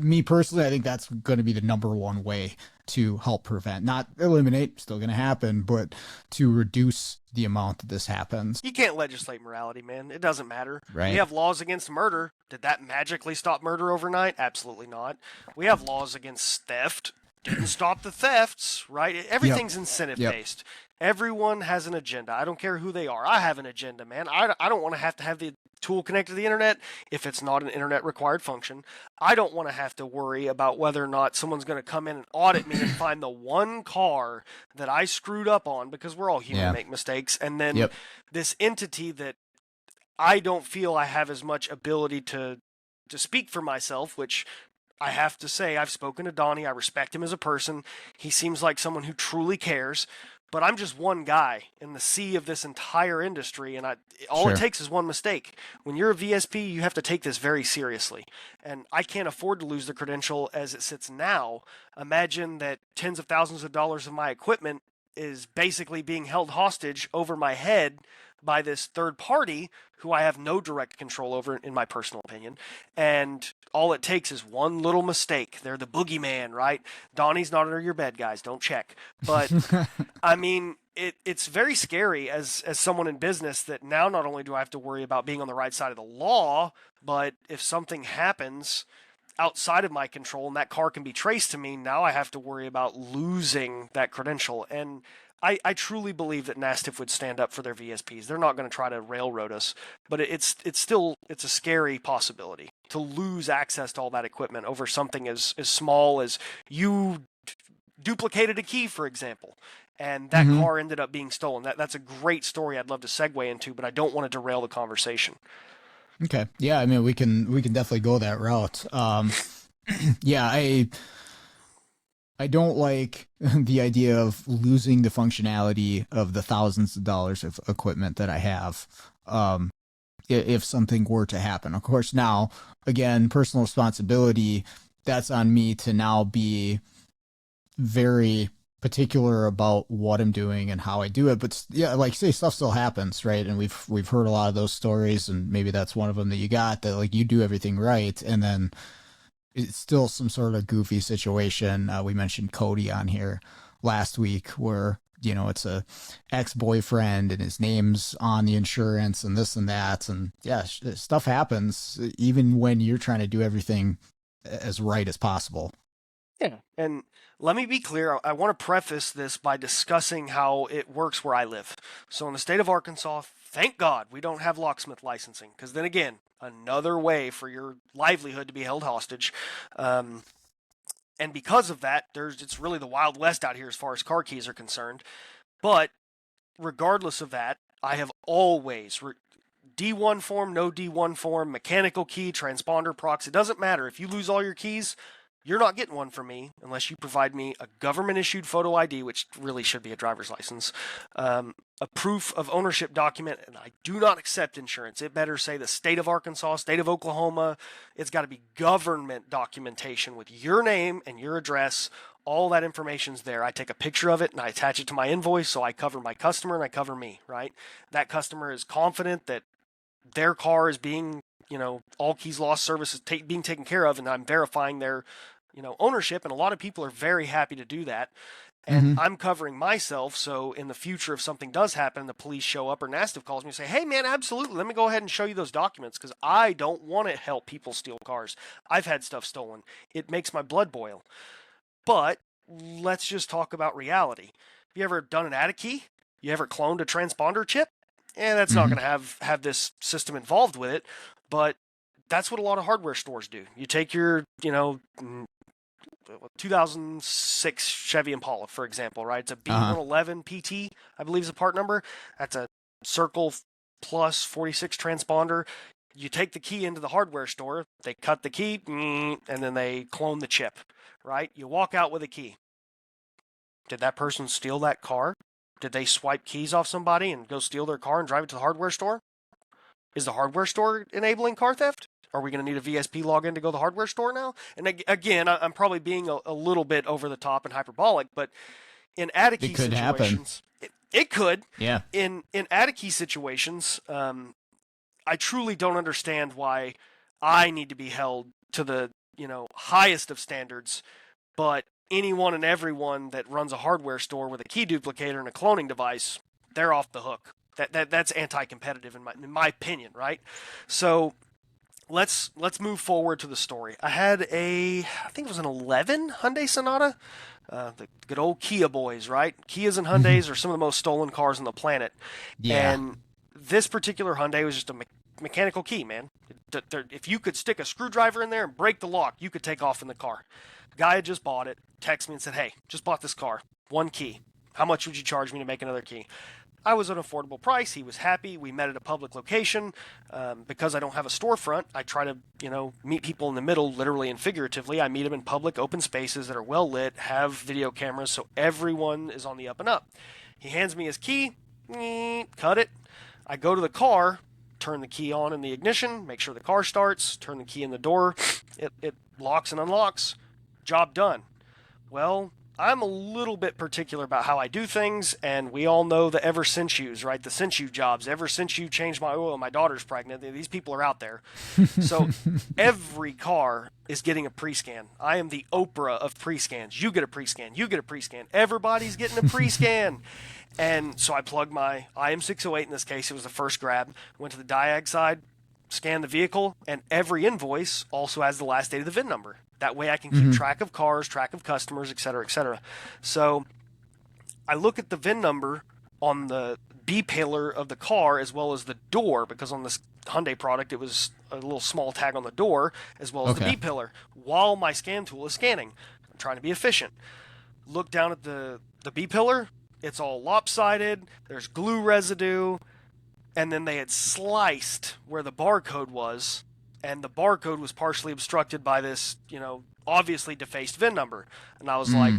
me personally, I think that's going to be the number one way to help prevent, not eliminate, still going to happen, but to reduce the amount that this happens. You can't legislate morality, man. It doesn't matter. Right. We have laws against murder. Did that magically stop murder overnight? Absolutely not. We have laws against theft. didn't stop the thefts, right? Everything's incentive Yep. based. Everyone has an agenda. I don't care who they are. I have an agenda, man. I don't want to have the tool connected to the internet if it's not an internet required function. I don't want to have to worry about whether or not someone's going to come in and audit me and find the one car that I screwed up on, because we're all human, make mistakes. And then this entity that I don't feel I have as much ability to speak for myself, which I have to say, I've spoken to Donnie. I respect him as a person. He seems like someone who truly cares. But I'm just one guy in the sea of this entire industry, and all it takes is one mistake. When you're a VSP, you have to take this very seriously. And I can't afford to lose the credential as it sits now. Imagine that tens of thousands of dollars of my equipment is basically being held hostage over my head by this third party who I have no direct control over, in my personal opinion. And all it takes is one little mistake. They're the boogeyman, right? Donnie's not under your bed, guys. Don't check. But I mean, it's very scary as someone in business, that now not only do I have to worry about being on the right side of the law, but if something happens outside of my control and that car can be traced to me, now I have to worry about losing that credential. And I truly believe that NASTF would stand up for their VSPs. They're not going to try to railroad us, but it's still a scary possibility to lose access to all that equipment over something as small as you duplicated a key, for example, and that car ended up being stolen. That's a great story I'd love to segue into, but I don't want to derail the conversation. Okay. Yeah, I mean, we can definitely go that route. Yeah, I don't like the idea of losing the functionality of the thousands of dollars of equipment that I have, if something were to happen. Of course, now, again, personal responsibility, that's on me to now be very particular about what I'm doing and how I do it. But yeah, like say, stuff still happens, right? And we've heard a lot of those stories, and maybe that's one of them that you got, that like you do everything right, and then it's still some sort of goofy situation. We mentioned Cody on here last week, where, you know, it's a ex-boyfriend and his name's on the insurance and this and that. And yeah, stuff happens even when you're trying to do everything as right as possible. Yeah. And let me be clear. I want to preface this by discussing how it works where I live. So in the state of Arkansas, thank God we don't have locksmith licensing, because then again, another way for your livelihood to be held hostage. And because of that, it's really the Wild West out here as far as car keys are concerned. But regardless of that, I have always D1 form, no D1 form, mechanical key, transponder, prox. It doesn't matter. If you lose all your keys, you're not getting one from me unless you provide me a government-issued photo ID, which really should be a driver's license, a proof of ownership document, and I do not accept insurance. It better say the state of Arkansas, state of Oklahoma. It's got to be government documentation with your name and your address. All that information's there. I take a picture of it and I attach it to my invoice, so I cover my customer and I cover me, right? That customer is confident that their car is being, all keys lost service is being taken care of, and I'm verifying their, ownership. And a lot of people are very happy to do that. And I'm covering myself, so in the future, if something does happen and the police show up or NASTF calls me and say, hey, man, absolutely, let me go ahead and show you those documents, because I don't want to help people steal cars. I've had stuff stolen. It makes my blood boil. But let's just talk about reality. Have you ever done an ATA key? You ever cloned a transponder chip? That's not going to have this system involved with it, but that's what a lot of hardware stores do. You take your, 2006 Chevy Impala, for example, right? It's a B111 PT, I believe is the part number. That's a Circle Plus 46 transponder. You take the key into the hardware store, they cut the key, and then they clone the chip, right? You walk out with a key. Did that person steal that car? Did they swipe keys off somebody and go steal their car and drive it to the hardware store? Is the hardware store enabling car theft? Are we going to need a VSP login to go to the hardware store now? And again, I'm probably being a little bit over the top and hyperbolic, but in ATA key situations, it could. Yeah. In ATA key situations, I truly don't understand why I need to be held to the highest of standards, but anyone and everyone that runs a hardware store with a key duplicator and a cloning device, they're off the hook. That's anti-competitive in my opinion, right? So let's move forward to the story. I had I think it was an 11 Hyundai Sonata. The good old Kia boys, right? Kias and Hyundais are some of the most stolen cars on the planet. Yeah. And this particular Hyundai was just a mechanical key, man. If you could stick a screwdriver in there and break the lock, you could take off in the car. Guy had just bought it, texted me and said, hey, just bought this car. One key. How much would you charge me to make another key? I was at an affordable price. He was happy. We met at a public location. Because I don't have a storefront, I try to, meet people in the middle, literally and figuratively. I meet them in public, open spaces that are well lit, have video cameras, so everyone is on the up and up. He hands me his key, cut it. I go to the car, turn the key on in the ignition, make sure the car starts, turn the key in the door. It locks and unlocks. Job done. Well, I'm a little bit particular about how I do things, and we all know the ever since yous, right? The since you jobs. Ever since you changed my oil, my daughter's pregnant. These people are out there. So every car is getting a pre-scan. I am the Oprah of pre-scans. You get a pre-scan. You get a pre-scan. Everybody's getting a pre-scan. And so I plugged my IM608, in this case, it was the first grab, went to the diag side, scanned the vehicle, and every invoice also has the last date of the VIN number. That way I can keep track of cars, track of customers, et cetera, et cetera. So I look at the VIN number on the B pillar of the car as well as the door, because on this Hyundai product it was a little small tag on the door as well as the B pillar while my scan tool is scanning. I'm trying to be efficient. Look down at the B pillar. It's all lopsided. There's glue residue. And then they had sliced where the barcode was, and the barcode was partially obstructed by this, obviously defaced VIN number. And I was like,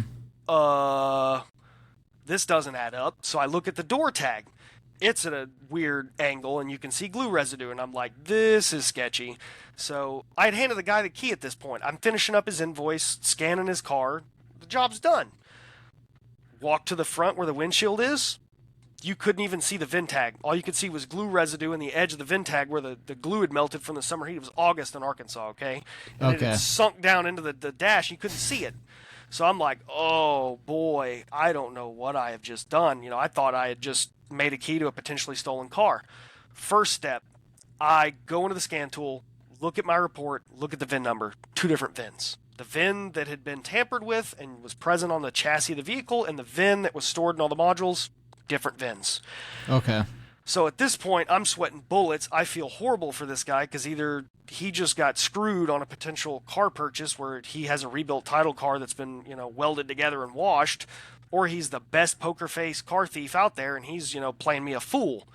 this doesn't add up. So I look at the door tag. It's at a weird angle, and you can see glue residue. And I'm like, this is sketchy. So I had handed the guy the key at this point. I'm finishing up his invoice, scanning his car. The job's done. Walk to the front where the windshield is. You couldn't even see the VIN tag. All you could see was glue residue in the edge of the VIN tag where the glue had melted from the summer heat. It was August in Arkansas, okay? And it had sunk down into the dash. You couldn't see it. So I'm like, oh, boy, I don't know what I have just done. I thought I had just made a key to a potentially stolen car. First step, I go into the scan tool, look at my report, look at the VIN number. 2 different VINs. The VIN that had been tampered with and was present on the chassis of the vehicle, and the VIN that was stored in all the modules, different VINs. Okay. So at this point, I'm sweating bullets. I feel horrible for this guy because either he just got screwed on a potential car purchase where he has a rebuilt title car that's been, welded together and washed, or he's the best poker face car thief out there and he's, playing me a fool.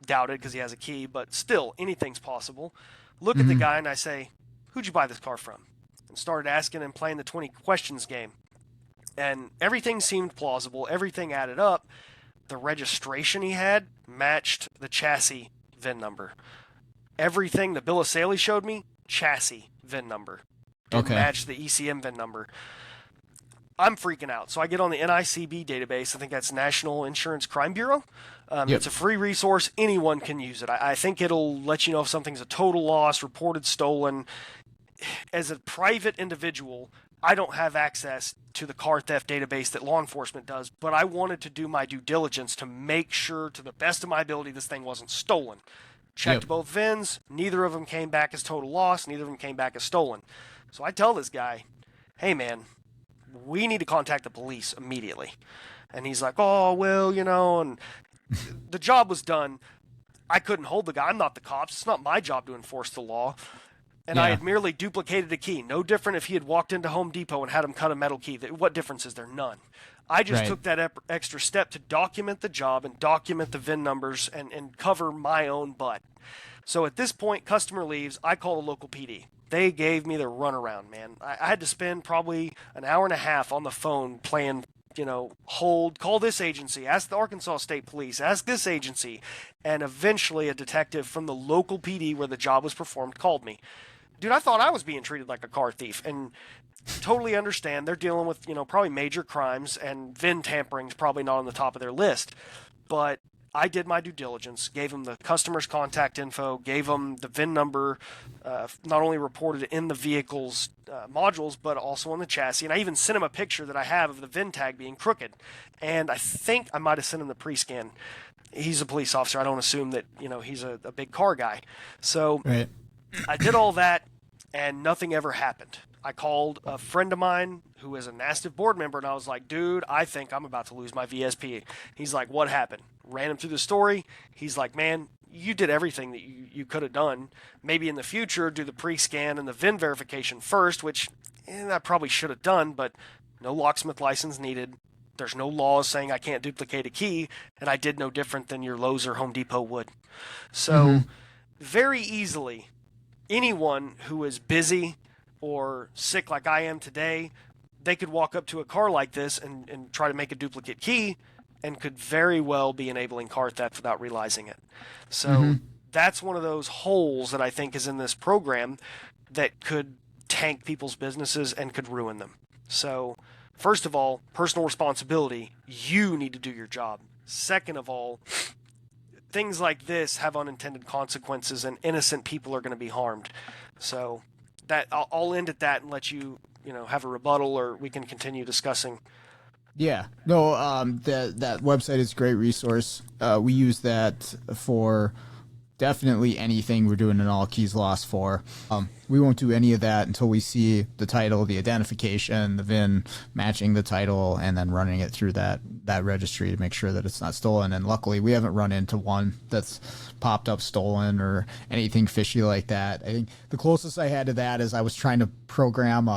Doubt it because he has a key, but still, anything's possible. Look at the guy and I say, who'd you buy this car from? And started asking and playing the 20 questions game. And everything seemed plausible. Everything added up. The registration he had matched the chassis VIN number. Everything the bill of sale he showed me, chassis VIN number. Didn't match the ECM VIN number. I'm freaking out. So I get on the NICB database. I think that's National Insurance Crime Bureau. It's a free resource. Anyone can use it. I think it'll let you know if something's a total loss, reported stolen. As a private individual, I don't have access to the car theft database that law enforcement does, but I wanted to do my due diligence to make sure to the best of my ability this thing wasn't stolen. Checked both VINs. Neither of them came back as total loss. Neither of them came back as stolen. So I tell this guy, hey, man, we need to contact the police immediately. And he's like, oh, well, and the job was done. I couldn't hold the guy. I'm not the cops. It's not my job to enforce the law. And I had merely duplicated a key. No different if he had walked into Home Depot and had him cut a metal key. What difference is there? None. I just took that extra step to document the job and document the VIN numbers and cover my own butt. So at this point, customer leaves. I call the local PD. They gave me the runaround, man. I had to spend probably an hour and a half on the phone playing, hold, call this agency, ask the Arkansas State Police, ask this agency. And eventually a detective from the local PD where the job was performed called me. Dude, I thought I was being treated like a car thief, and totally understand they're dealing with, probably major crimes, and VIN tampering is probably not on the top of their list. But I did my due diligence, gave them the customer's contact info, gave them the VIN number, not only reported in the vehicle's modules, but also on the chassis. And I even sent him a picture that I have of the VIN tag being crooked. And I think I might have sent him the pre-scan. He's a police officer. I don't assume that, he's a big car guy. So I did all that, and nothing ever happened. I called a friend of mine who is a NASTF board member, and I was like, dude, I think I'm about to lose my VSP. He's like, what happened? Ran him through the story. He's like, man, you did everything that you could have done. Maybe in the future, do the pre-scan and the VIN verification first, which I probably should have done, but no locksmith license needed. There's no laws saying I can't duplicate a key, and I did no different than your Lowe's or Home Depot would. Mm-hmm. So, very easily, anyone who is busy or sick like I am today, they could walk up to a car like this and try to make a duplicate key and could very well be enabling car theft without realizing it. Mm-hmm. So that's one of those holes that I think is in this program that could tank people's businesses and could ruin them. So, first of all, personal responsibility. You need to do your job. Second of all, things like this have unintended consequences, and innocent people are going to be harmed. So that I'll end at that and let you have a rebuttal, or we can continue discussing. Yeah, no, that website is a great resource. We use that for definitely anything we're doing an all keys loss for. We won't do any of that until we see the title, the identification, the VIN matching the title, and then running it through that registry to make sure that it's not stolen. And luckily, we haven't run into one that's popped up stolen or anything fishy like that. I think the closest I had to that is I was trying to program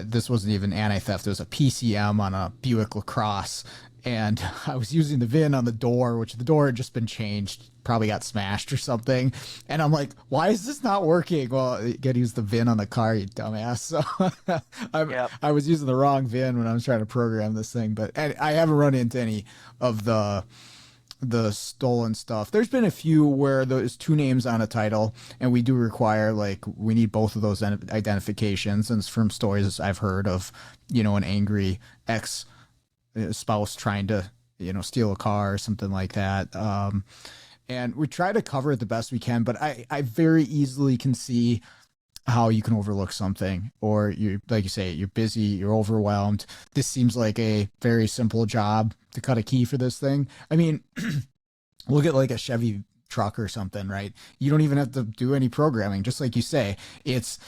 this wasn't even anti-theft. It was a PCM on a Buick LaCrosse. And I was using the VIN on the door, which the door had just been changed, probably got smashed or something. And I'm like, why is this not working? Well, you got to use the VIN on the car, you dumbass. So Yep. I was using the wrong VIN when I was trying to program this thing. But I haven't run into any of the stolen stuff. There's been a few where there's two names on a title, and we do require, like, we need both of those identifications. And it's from stories I've heard of, an angry ex spouse trying to, steal a car or something like that. And we try to cover it the best we can, but I very easily can see how you can overlook something, or you, like you say, you're busy, you're overwhelmed. This seems like a very simple job to cut a key for this thing. I mean, look at like a Chevy truck or something, right? You don't even have to do any programming. Just like you say, it's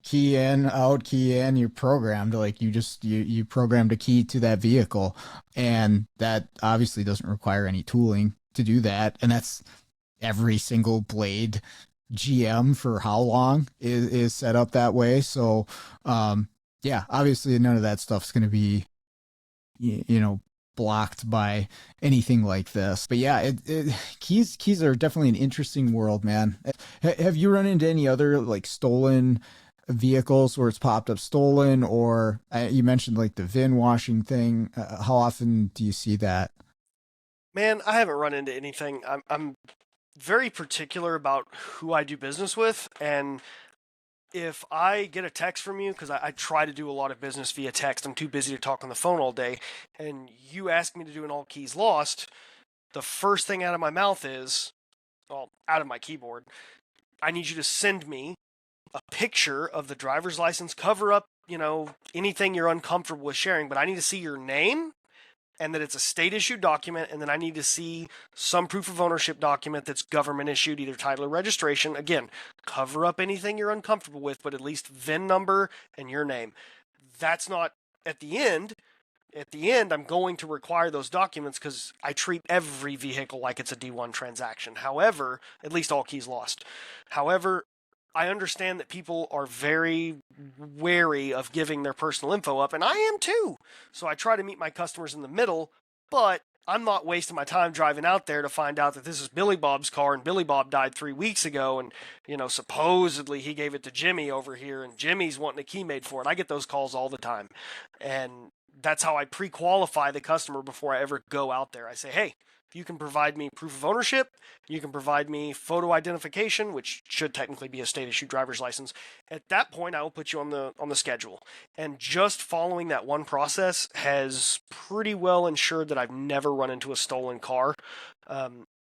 key in, out, key in. You're programmed, like you programmed a key to that vehicle, and that obviously doesn't require any tooling to do that. And that's every single blade GM for how long is set up that way. So, yeah, obviously none of that stuff's going to be, blocked by anything like this. But yeah, keys are definitely an interesting world, man. Have you run into any other like stolen vehicles where it's popped up stolen, or you mentioned like the VIN washing thing? How often do you see that? Man, I haven't run into anything. I'm very particular about who I do business with, and if I get a text from you, because I try to do a lot of business via text, I'm too busy to talk on the phone all day, and you ask me to do an all keys lost, the first thing out of my mouth is, well, out of my keyboard, I need you to send me a picture of the driver's license, cover up, anything you're uncomfortable with sharing, but I need to see your name and that it's a state issued document, and then I need to see some proof of ownership document that's government issued, either title or registration. Again, cover up anything you're uncomfortable with, but at least VIN number and your name. That's not at the end. At the end, I'm going to require those documents because I treat every vehicle like it's a D1 transaction. However, at least all keys lost. However, I understand that people are very wary of giving their personal info up, and I am too. So I try to meet my customers in the middle, but I'm not wasting my time driving out there to find out that this is Billy Bob's car and Billy Bob died 3 weeks ago, and supposedly he gave it to Jimmy over here, and Jimmy's wanting a key made for it. I get those calls all the time, and that's how I pre-qualify the customer before I ever go out there. I say, hey, if you can provide me proof of ownership, you can provide me photo identification, which should technically be a state issued driver's license. At that point, I will put you on the schedule. And just following that one process has pretty well ensured that I've never run into a stolen car.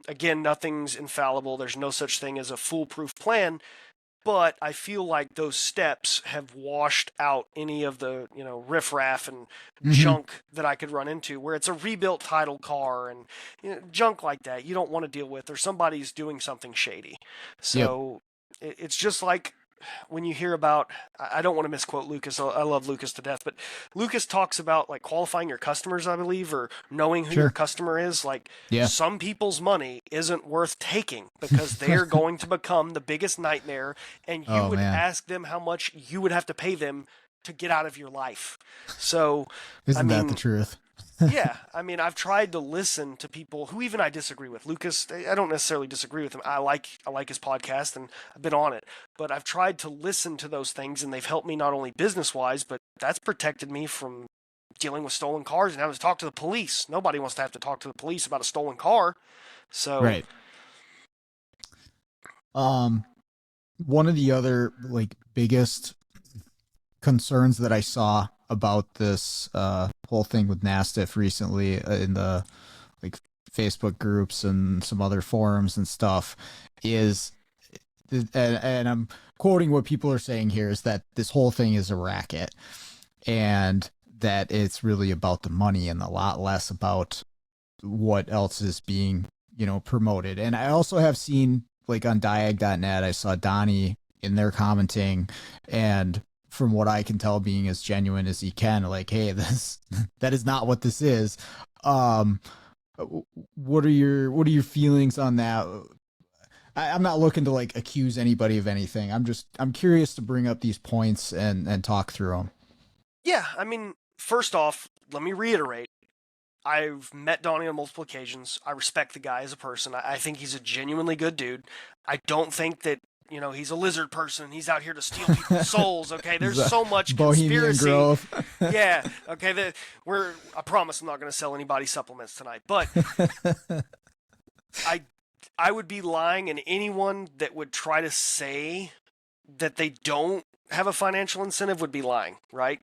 Again, nothing's infallible. There's no such thing as a foolproof plan. But I feel like those steps have washed out any of the, riffraff and Mm-hmm. junk that I could run into, where it's a rebuilt title car and junk like that you don't want to deal with, or somebody's doing something shady. Yep. So it's just like when you hear about, I don't want to misquote Lucas. I love Lucas to death, but Lucas talks about like qualifying your customers, I believe, or knowing who your Sure. customer is. Like Yeah. some people's money isn't worth taking because they're going to become the biggest nightmare, and you Oh would man. ask them how much you would have to pay them to get out of your life. So, I Isn't that the mean, truth? yeah, I mean, I've tried to listen to people who even I disagree with. Lucas, I don't necessarily disagree with him. I like his podcast and I've been on it. But I've tried to listen to those things and they've helped me not only business-wise, but that's protected me from dealing with stolen cars and having to talk to the police. Nobody wants to have to talk to the police about a stolen car. So, Right. Um, One of the other like biggest concerns that I saw about this whole thing with NASTF recently in the like Facebook groups and some other forums and stuff is, and I'm quoting what people are saying here, is that this whole thing is a racket and that it's really about the money and a lot less about what else is being, promoted. And I also have seen like on diag.net, I saw Donnie in there commenting, and from what I can tell, being as genuine as he can, like, hey, this that is not what this is. Um, what are your feelings on that? I'm not looking to like accuse anybody of anything. I'm curious to bring up these points and talk through them. yeah, I mean, first off, let me reiterate. I've met Donnie on multiple occasions. I respect the guy as a person. I think he's a genuinely good dude. I don't think that, he's a lizard person. He's out here to steal people's souls. Okay, there's so much Bohemian conspiracy. Grove. Yeah. Okay. I promise I'm not going to sell anybody supplements tonight, but I, I would be lying, and anyone that would try to say that they don't have a financial incentive would be lying, right?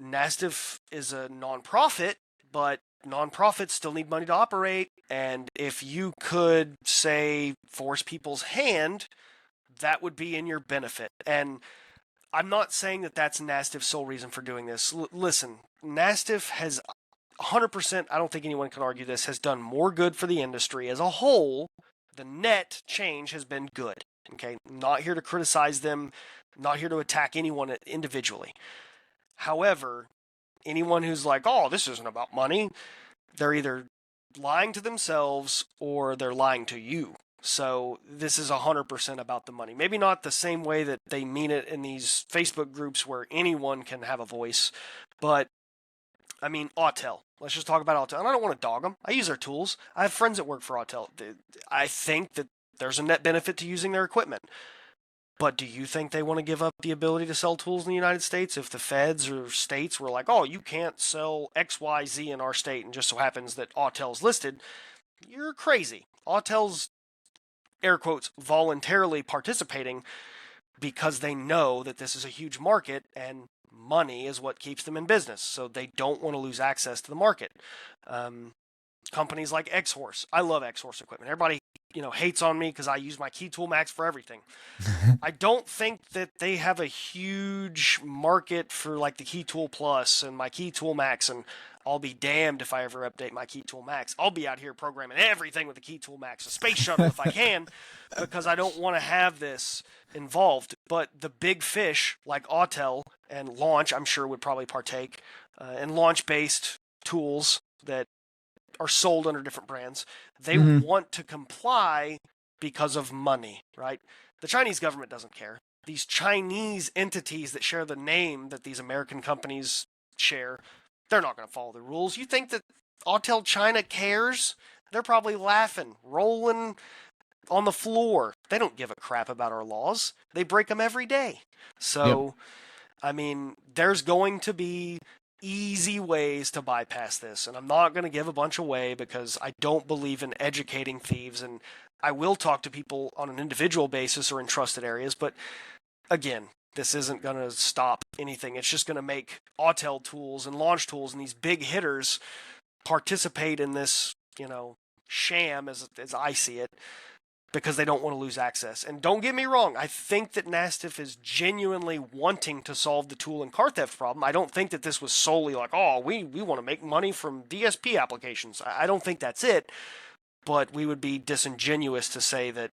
NASTF is a nonprofit, but nonprofits still need money to operate. And if you could, say, force people's hand, that would be in your benefit. And I'm not saying that that's NASTF's sole reason for doing this. Listen, NASTF has 100%, I don't think anyone can argue this, has done more good for the industry as a whole. The net change has been good. Okay, not here to criticize them, not here to attack anyone individually. However, anyone who's like, oh, this isn't about money, they're either lying to themselves or they're lying to you. So this is 100% about the money. Maybe not the same way that they mean it in these Facebook groups where anyone can have a voice, but I mean, Autel. Let's just talk about Autel. And I don't want to dog them. I use their tools. I have friends that work for Autel. I think that there's a net benefit to using their equipment. But do you think they want to give up the ability to sell tools in the United States if the feds or states were like, oh, you can't sell XYZ in our state, and just so happens that Autel's listed? You're crazy. Autel's, air quotes, voluntarily participating because they know that this is a huge market and money is what keeps them in business. So they don't want to lose access to the market. Companies like X-Horse. I love X-Horse equipment. Everybody, hates on me because I use my Key Tool Max for everything. I don't think that they have a huge market for like the Key Tool Plus and my Key Tool Max, and I'll be damned if I ever update my Key Tool Max. I'll be out here programming everything with the Key Tool Max, a space shuttle if I can, because I don't want to have this involved. But the big fish like Autel and Launch, I'm sure would probably partake, and launch-based tools that are sold under different brands. They want to comply because of money, right? The Chinese government doesn't care. These Chinese entities that share the name that these American companies share, they're not going to follow the rules. You think that Autel China cares? They're probably laughing, rolling on the floor. They don't give a crap about our laws. They break them every day. So, Yep. I mean, there's going to be easy ways to bypass this, and I'm not going to give a bunch away because I don't believe in educating thieves, and I will talk to people on an individual basis or in trusted areas, but again, this isn't going to stop anything. It's just going to make Autel tools and launch tools and these big hitters participate in this, sham as I see it, because they don't want to lose access. And don't get me wrong, I think that NASTF is genuinely wanting to solve the tool and car theft problem. I don't think that this was solely like, oh, we want to make money from DSP applications. I don't think that's it, but we would be disingenuous to say that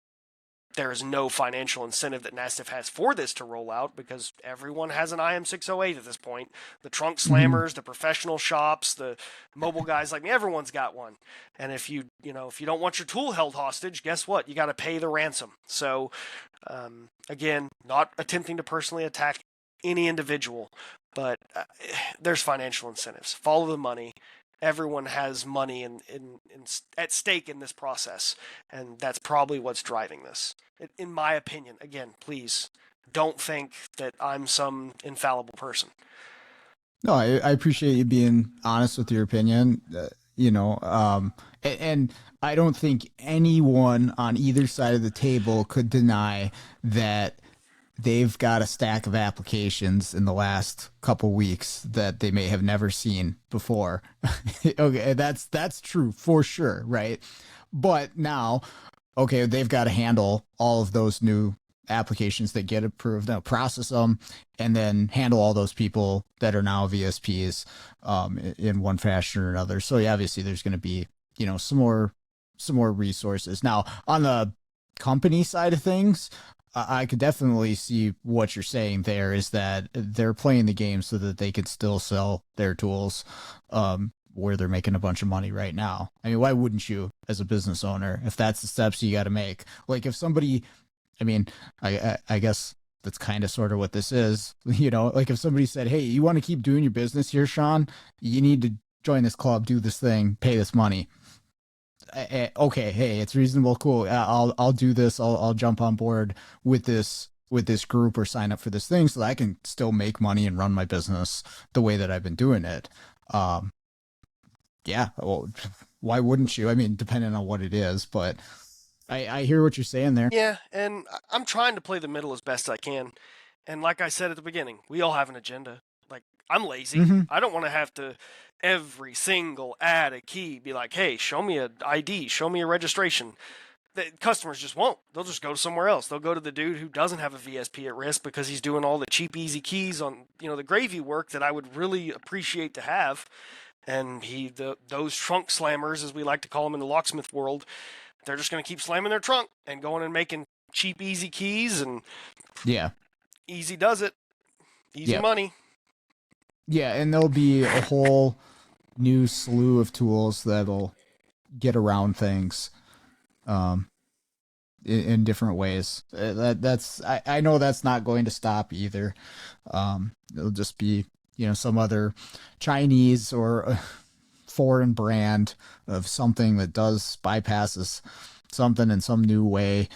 there's no financial incentive that NASTF has for this to roll out because everyone has an IM 608 at this point. The trunk slammers, the professional shops, the mobile guys like me, everyone's got one. And if you don't want your tool held hostage, guess what? You got to pay the ransom. So, again, not attempting to personally attack any individual, but there's financial incentives. Follow the money. Everyone has money at stake in this process, and that's probably what's driving this. In my opinion, again, please don't think that I'm some infallible person. No, I appreciate you being honest with your opinion. And I don't think anyone on either side of the table could deny that they've got a stack of applications in the last couple weeks that they may have never seen before. Okay, that's true for sure, right? But now, okay, they've got to handle all of those new applications that get approved, now process them, and then handle all those people that are now VSPs in one fashion or another. So yeah, obviously there's going to be, some more resources. Now, on the company side of things, I could definitely see what you're saying there is that they're playing the game so that they could still sell their tools where they're making a bunch of money right now. I mean, why wouldn't you as a business owner if that's the steps you got to make? Like if somebody, I mean, I guess that's kind of sort of what this is, like if somebody said, hey, you want to keep doing your business here, Sean, you need to join this club, do this thing, pay this money. Okay, hey, it's reasonable, cool. I'll do this. I'll jump on board with this group or sign up for this thing so that I can still make money and run my business the way that I've been doing it. Yeah, well, why wouldn't you? I mean, depending on what it is, but I hear what you're saying there. Yeah, and I'm trying to play the middle as best I can. And like I said at the beginning, we all have an agenda. Like, I'm lazy. I don't want to have to every single add a key be like, hey, show me an ID, show me a registration. The customers just won't. They'll just go somewhere else. They'll go to the dude who doesn't have a VSP at risk because he's doing all the cheap, easy keys on, the gravy work that I would really appreciate to have. And those trunk slammers, as we like to call them in the locksmith world, they're just going to keep slamming their trunk and going and making cheap, easy keys. And yeah, easy does it. Easy money. Yeah, and there'll be a whole new slew of tools that'll get around things in different ways. I know that's not going to stop either. It'll just be, some other Chinese or foreign brand of something that bypasses something in some new way.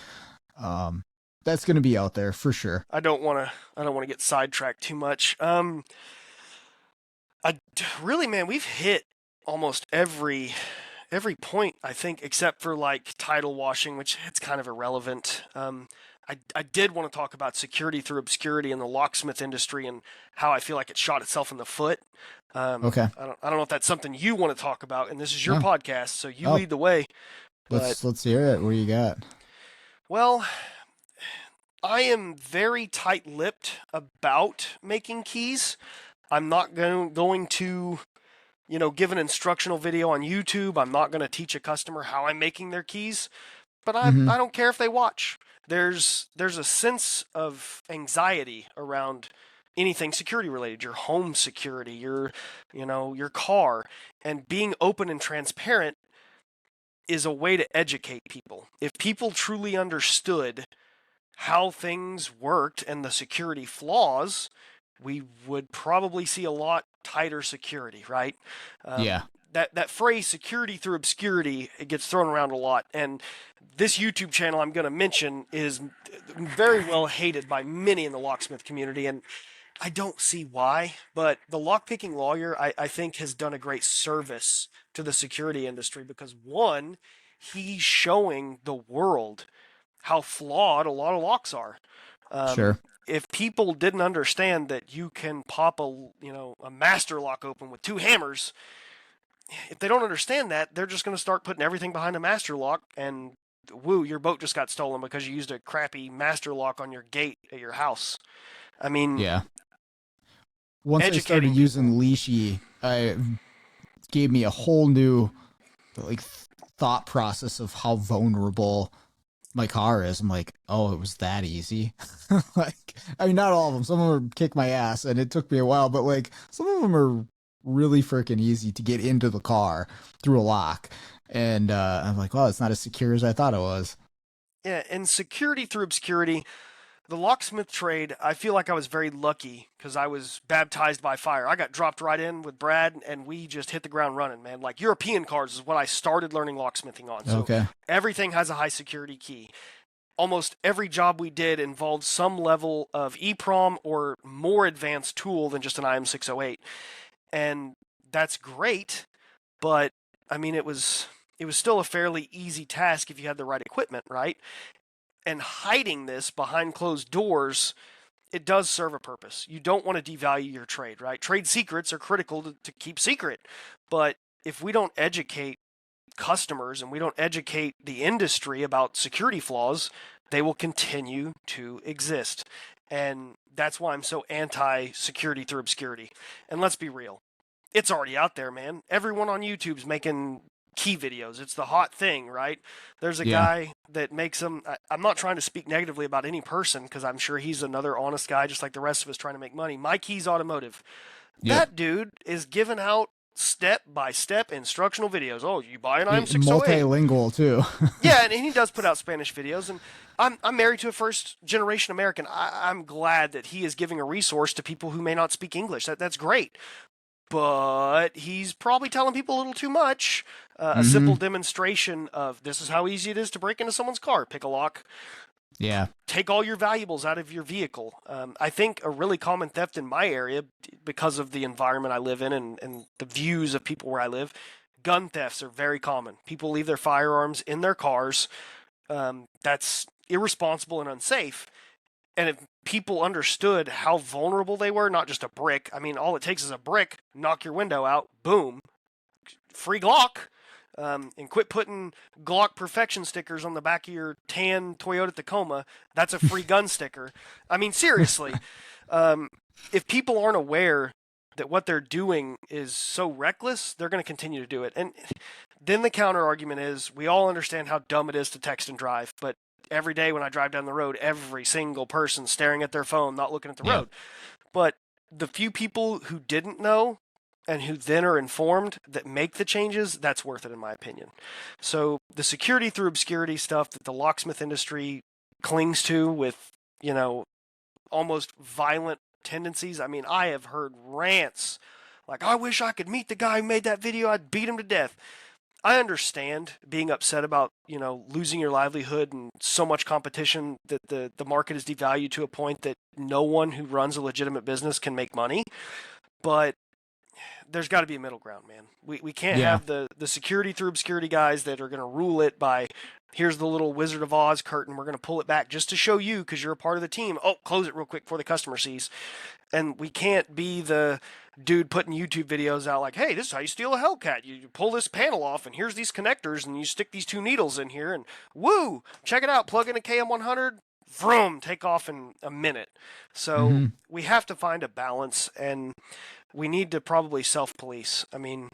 That's going to be out there for sure. I don't want to get sidetracked too much. Really, man, we've hit almost every point, I think, except for like title washing, which it's kind of irrelevant. I did want to talk about security through obscurity in the locksmith industry and how I feel like it shot itself in the foot. Okay. I don't know if that's something you want to talk about, and this is your podcast, so you lead the way. Let's hear it. What do you got? Well, I am very tight-lipped about making keys. I'm not going to, give an instructional video on YouTube. I'm not going to teach a customer how I'm making their keys, but I don't care if they watch. There's a sense of anxiety around anything security related, your home security, your car, and being open and transparent is a way to educate people. If people truly understood how things worked and the security flaws, we would probably see a lot tighter security, right? Yeah. That phrase security through obscurity, it gets thrown around a lot. And this YouTube channel I'm going to mention is very well hated by many in the locksmith community. And I don't see why, but the lockpicking lawyer, I think, has done a great service to the security industry because, one, he's showing the world how flawed a lot of locks are. Sure. If people didn't understand that you can pop a master lock open with 2 hammers, if they don't understand that, they're just going to start putting everything behind a master lock and woo, your boat just got stolen because you used a crappy master lock on your gate at your house. I mean, yeah. Once I started using Leashy, it gave me a whole new thought process of how vulnerable my car is. I'm like, oh, it was that easy. Like, I mean, not all of them. Some of them kick my ass, and it took me a while. But like, some of them are really freaking easy to get into the car through a lock. And I'm like, well, it's not as secure as I thought it was. Yeah, and security through obscurity. The locksmith trade, I feel like I was very lucky because I was baptized by fire. I got dropped right in with Brad, and we just hit the ground running, man. Like European cars is what I started learning locksmithing on. So Okay. everything has a high security key. Almost every job we did involved some level of EEPROM or more advanced tool than just an IM608. And that's great, but I mean it was still a fairly easy task if you had the right equipment, right? And hiding this behind closed doors, it does serve a purpose. You don't want to devalue your trade, right? Trade secrets are critical to keep secret. But if we don't educate customers and we don't educate the industry about security flaws, they will continue to exist. And that's why I'm so anti security through obscurity. And let's be real, it's already out there, man. Everyone on YouTube's making key videos. It's the hot thing, right? There's a Yeah. guy that makes them. I'm not trying to speak negatively about any person because I'm sure he's another honest guy, just like the rest of us trying to make money. My Keys Automotive. Yep. That dude is giving out step-by-step instructional videos. Oh, you buy an IM608. Multilingual too. Yeah, and he does put out Spanish videos. And I'm married to a first-generation American. I'm glad that he is giving a resource to people who may not speak English. That's great. But he's probably telling people a little too much. A simple demonstration of this is how easy it is to break into someone's car. Pick a lock, Yeah. take all your valuables out of your vehicle. I think a really common theft in my area, because of the environment I live in and the views of people where I live, gun thefts are very common. People leave their firearms in their cars. That's irresponsible and unsafe. And if people understood how vulnerable they were, not just a brick, I mean, all it takes is a brick, knock your window out, boom, free Glock. And quit putting Glock perfection stickers on the back of your tan Toyota Tacoma. That's a free gun sticker. I mean, seriously, if people aren't aware that what they're doing is so reckless, they're going to continue to do it. And then the counter argument is we all understand how dumb it is to text and drive, but every day when I drive down the road, every single person staring at their phone, not looking at the road. But the few people who didn't know and who then are informed that make the changes, that's worth it in my opinion. So the security through obscurity stuff that the locksmith industry clings to with, almost violent tendencies. I mean, I have heard rants like, I wish I could meet the guy who made that video. I'd beat him to death. I understand being upset about, losing your livelihood and so much competition that the market is devalued to a point that no one who runs a legitimate business can make money. But there's got to be a middle ground, man. We can't have the security through obscurity guys that are going to rule it by, here's the little Wizard of Oz curtain. We're going to pull it back just to show you because you're a part of the team. Oh, close it real quick before the customer sees. And we can't be the dude putting YouTube videos out like, hey, this is how you steal a Hellcat. You pull this panel off and here's these connectors and you stick these two needles in here and woo, check it out. Plug in a KM100. Vroom, take off in a minute. So we have to find a balance, and we need to probably self-police. I mean,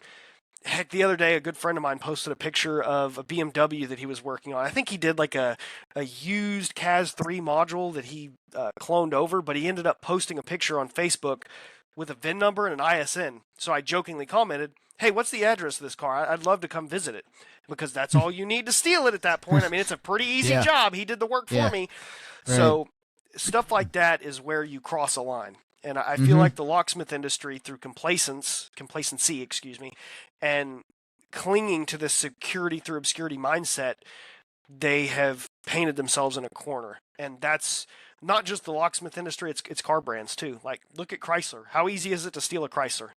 heck, the other day, a good friend of mine posted a picture of a BMW that he was working on. I think he did like a used CAS 3 module that he cloned over, but he ended up posting a picture on Facebook with a VIN number and an ISN. So I jokingly commented, hey, what's the address of this car? I'd love to come visit it, because that's all you need to steal it at that point. I mean, it's a pretty easy job. He did the work for me. Right. So stuff like that is where you cross a line. And I feel like the locksmith industry, through complacency, and clinging to this security through obscurity mindset, they have painted themselves in a corner. And that's not just the locksmith industry, it's car brands too. Like, look at Chrysler. How easy is it to steal a Chrysler?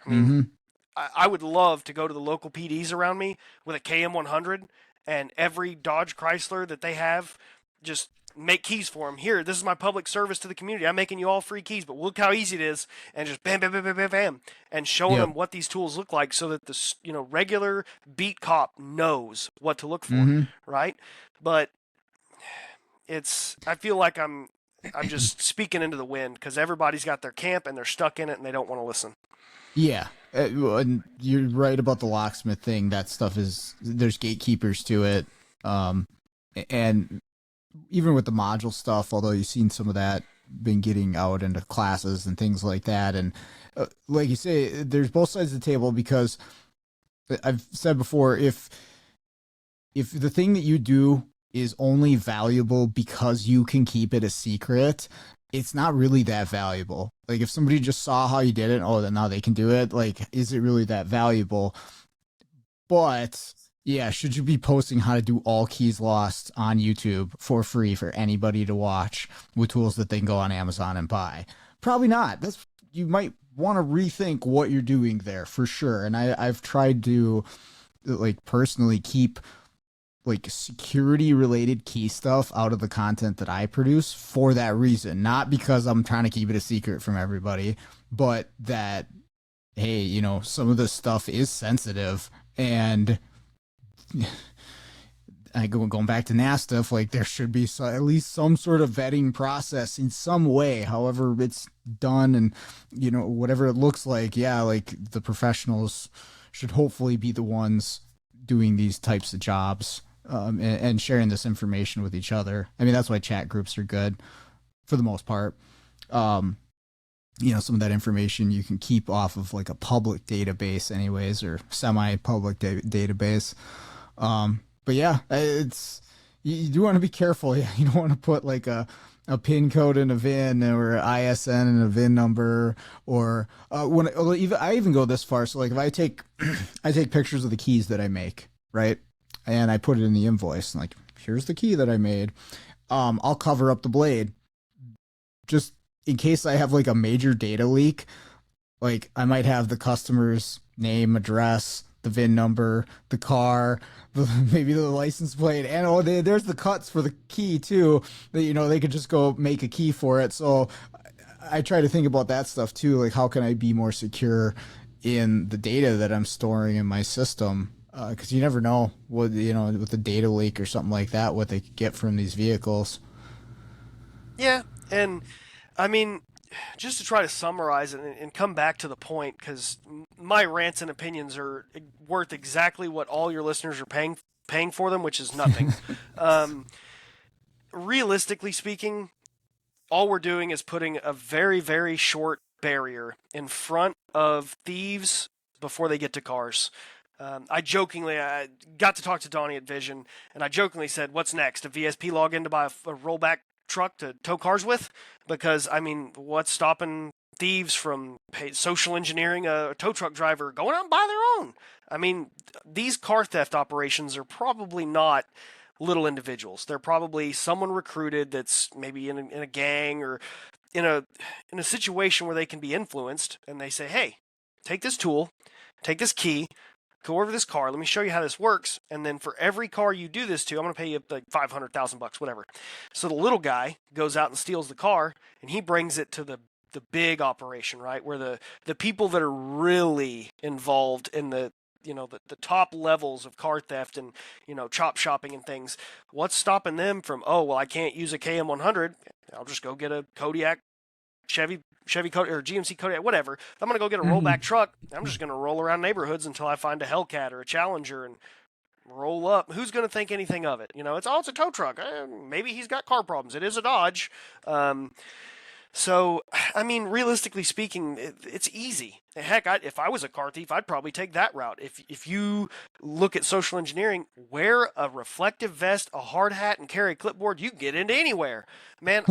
I mean, I would love to go to the local PDs around me with a KM100 and every Dodge Chrysler that they have, just make keys for them. Here, this is my public service to the community. I'm making you all free keys, but look how easy it is. And just bam, bam, bam, bam, bam, bam. And showing them what these tools look like so that the regular beat cop knows what to look for, right? But I feel like I'm just speaking into the wind because everybody's got their camp and they're stuck in it and they don't want to listen. Yeah. And you're right about the locksmith thing. That stuff there's gatekeepers to it. And even with the module stuff, although you've seen some of that been getting out into classes and things like that. And like you say, there's both sides of the table, because I've said before, if the thing that you do is only valuable because you can keep it a secret, it's not really that valuable. Like, if somebody just saw how you did it, oh, then now they can do it. Like, is it really that valuable? But yeah, should you be posting how to do all keys lost on YouTube for free for anybody to watch with tools that they can go on Amazon and buy? Probably not. You might want to rethink what you're doing there for sure. And I've tried to, like, personally keep like security related key stuff out of the content that I produce for that reason. Not because I'm trying to keep it a secret from everybody, but that, hey, some of this stuff is sensitive, and going back to NASTF, like, there should be at least some sort of vetting process in some way, however it's done, and whatever it looks like. Yeah, like, the professionals should hopefully be the ones doing these types of jobs, and sharing this information with each other. I mean, that's why chat groups are good for the most part. Some of that information you can keep off of like a public database anyways, or semi-public database. But yeah, you do want to be careful. Yeah, you don't want to put like a PIN code in a VIN, or ISN in a VIN number, or I even go this far. So like, if I take pictures of the keys that I make, right, and I put it in the invoice, and like, here's the key that I made. I'll cover up the blade just in case I have like a major data leak. Like, I might have the customer's name, address, the VIN number, the car, maybe the license plate, and there's the cuts for the key too. That they could just go make a key for it. So I try to think about that stuff too. Like, how can I be more secure in the data that I'm storing in my system? Because you never know what with the data leak or something like that, what they could get from these vehicles. Yeah, and I mean, just to try to summarize it and come back to the point, because my rants and opinions are worth exactly what all your listeners are paying for them, which is nothing. Realistically speaking, all we're doing is putting a very, very short barrier in front of thieves before they get to cars. I got to talk to Donnie at Vision, and I jokingly said, "What's next? A VSP login to buy a rollback truck to tow cars with?" Because, I mean, what's stopping thieves from social engineering a tow truck driver going out and buy their own? I mean, these car theft operations are probably not little individuals. They're probably someone recruited that's maybe in a gang, or in a situation where they can be influenced, and they say, "Hey, take this tool, take this key, go over this car. Let me show you how this works. And then for every car you do this to, I'm going to pay you like $500,000, whatever." So the little guy goes out and steals the car, and he brings it to the big operation, right? Where the people that are really involved in the top levels of car theft and, chop shopping and things. What's stopping them from, oh, well, I can't use a KM100. I'll just go get a Kodiak Chevy Kodiak, or GMC Kodiak, whatever. I'm going to go get a rollback truck. I'm just going to roll around neighborhoods until I find a Hellcat or a Challenger and roll up. Who's going to think anything of it? It's a tow truck. Maybe he's got car problems. It is a Dodge. So, I mean, realistically speaking, it's easy. Heck, if I was a car thief, I'd probably take that route. If you look at social engineering, wear a reflective vest, a hard hat, and carry a clipboard, you can get into anywhere. Man,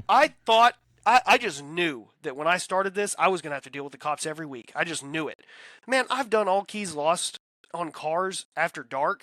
I just knew that when I started this, I was going to have to deal with the cops every week. I just knew it. Man, I've done all keys lost on cars after dark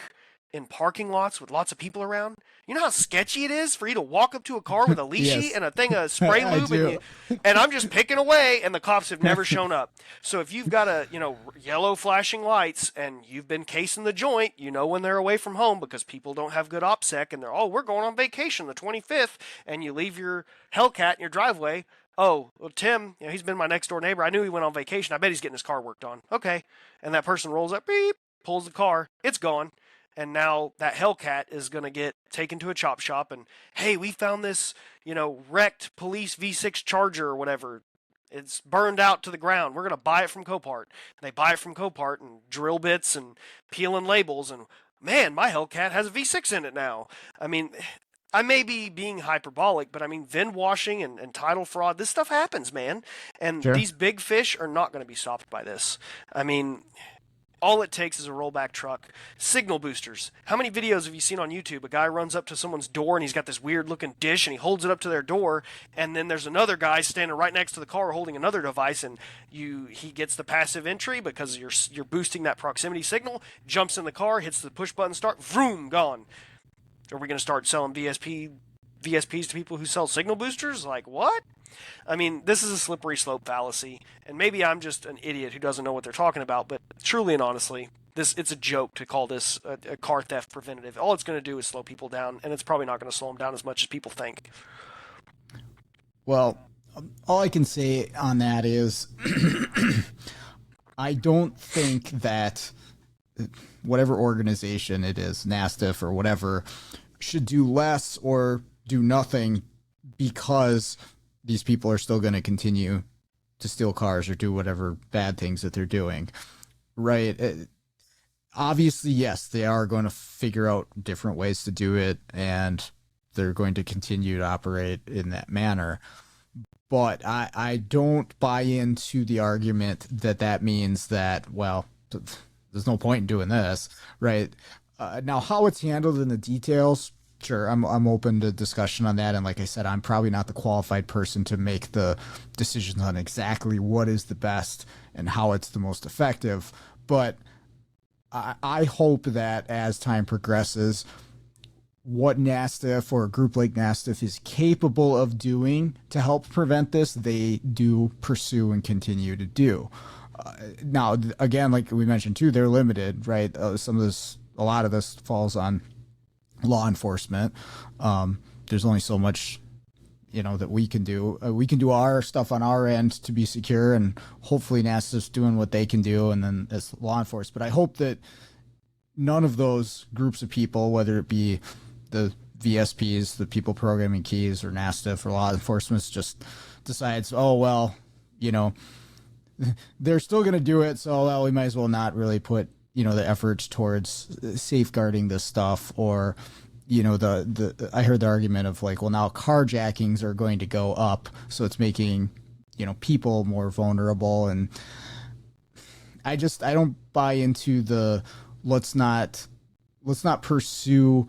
in parking lots with lots of people around. You know how sketchy it is for you to walk up to a car with a leashy Yes. and a thing of spray lube, and I'm just picking away, and the cops have never shown up. So if you've got yellow flashing lights and you've been casing the joint, when they're away from home, because people don't have good OPSEC, and we're going on vacation the 25th, and you leave your Hellcat in your driveway. Oh, well, Tim, he's been my next door neighbor. I knew he went on vacation. I bet he's getting his car worked on. Okay. And that person rolls up, beep, pulls the car. It's gone. And now that Hellcat is going to get taken to a chop shop, and, hey, we found this, wrecked police V6 Charger or whatever. It's burned out to the ground. We're going to buy it from Copart. They buy it from Copart, and drill bits and peeling labels, and man, my Hellcat has a V6 in it now. I mean, I may be being hyperbolic, but I mean, VIN washing and title fraud, this stuff happens, man. And Sure. these big fish are not going to be stopped by this. I mean, all it takes is a rollback truck. Signal boosters. How many videos have you seen on YouTube? A guy runs up to someone's door and he's got this weird looking dish and he holds it up to their door, and then there's another guy standing right next to the car holding another device, and he gets the passive entry because you're boosting that proximity signal, jumps in the car, hits the push button start, vroom, gone. Are we going to start selling VSPs to people who sell signal boosters? Like, what? I mean, this is a slippery slope fallacy, and maybe I'm just an idiot who doesn't know what they're talking about, but truly and honestly, it's a joke to call this a car theft preventative. All it's going to do is slow people down, and it's probably not going to slow them down as much as people think. Well, all I can say on that is I don't think that whatever organization it is, NASTF or whatever, should do less or do nothing because these people are still going to continue to steal cars or do whatever bad things that they're doing, right? Obviously, yes, they are going to figure out different ways to do it, and they're going to continue to operate in that manner. But I don't buy into the argument that that means that, well, there's no point in doing this, right? Now, how it's handled in the details, sure, I'm open to discussion on that. And like I said, I'm probably not the qualified person to make the decisions on exactly what is the best and how it's the most effective. But I hope that as time progresses, what NASTF or a group like NASTF is capable of doing to help prevent this, they do pursue and continue to do. Now, again, like we mentioned too, they're limited, right? A lot of this falls on law enforcement. There's only so much, that we can do. We can do our stuff on our end to be secure, and hopefully NASA's doing what they can do, and then as law enforcement. But I hope that none of those groups of people, whether it be the VSPs, the people programming keys, or NASTF or law enforcement, just decides, oh, well, they're still going to do it, so well, we might as well not really put the efforts towards safeguarding this stuff. Or I heard the argument of like, well, now carjackings are going to go up, so it's making people more vulnerable. And I don't buy into the let's not pursue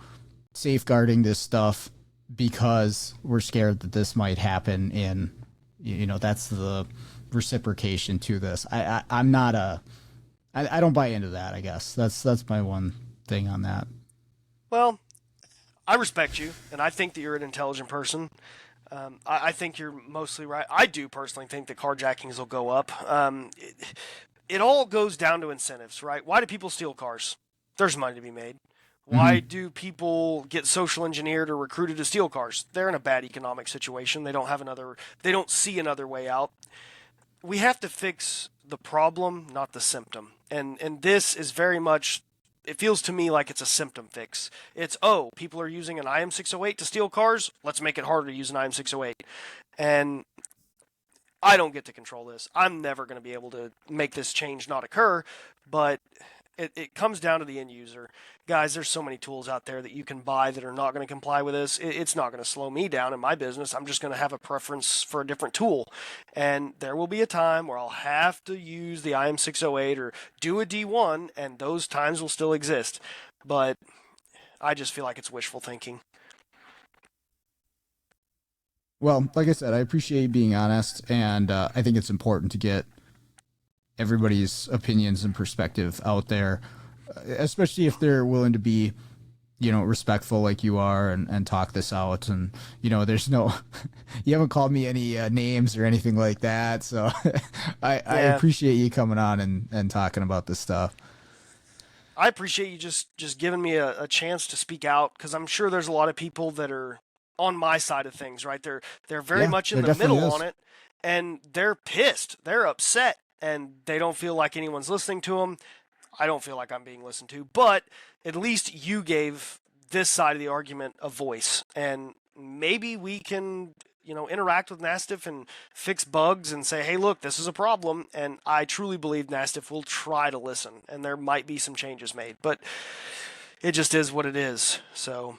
safeguarding this stuff because we're scared that this might happen. In that's the reciprocation to this. I'm not I don't buy into that, I guess. That's my one thing on that. Well, I respect you, and I think that you're an intelligent person. I think you're mostly right. I do personally think that carjackings will go up. It all goes down to incentives, right? Why do people steal cars? There's money to be made. Why do people get social engineered or recruited to steal cars? They're in a bad economic situation. They don't see another way out. We have to fix the problem, not the symptom. And this is very much, it feels to me like it's a symptom fix. It's, people are using an IM608 to steal cars. Let's make it harder to use an IM608. And I don't get to control this. I'm never going to be able to make this change not occur, but it comes down to the end user. Guys, there's so many tools out there that you can buy that are not going to comply with this. It's not going to slow me down in my business. I'm just going to have a preference for a different tool. And there will be a time where I'll have to use the IM608 or do a D1, and those times will still exist. But I just feel like it's wishful thinking. Well, like I said, I appreciate you being honest, and I think it's important to get everybody's opinions and perspective out there, especially if they're willing to be, respectful like you are, and talk this out. And, there's no, you haven't called me any names or anything like that. So I appreciate you coming on and talking about this stuff. I appreciate you just giving me a chance to speak out, because I'm sure there's a lot of people that are on my side of things, right? They're very much in the middle on it, and they're pissed. They're upset. And they don't feel like anyone's listening to them. I don't feel like I'm being listened to. But at least you gave this side of the argument a voice. And maybe we can, interact with NASTF and fix bugs and say, hey, look, this is a problem. And I truly believe NASTF will try to listen. And there might be some changes made. But it just is what it is. So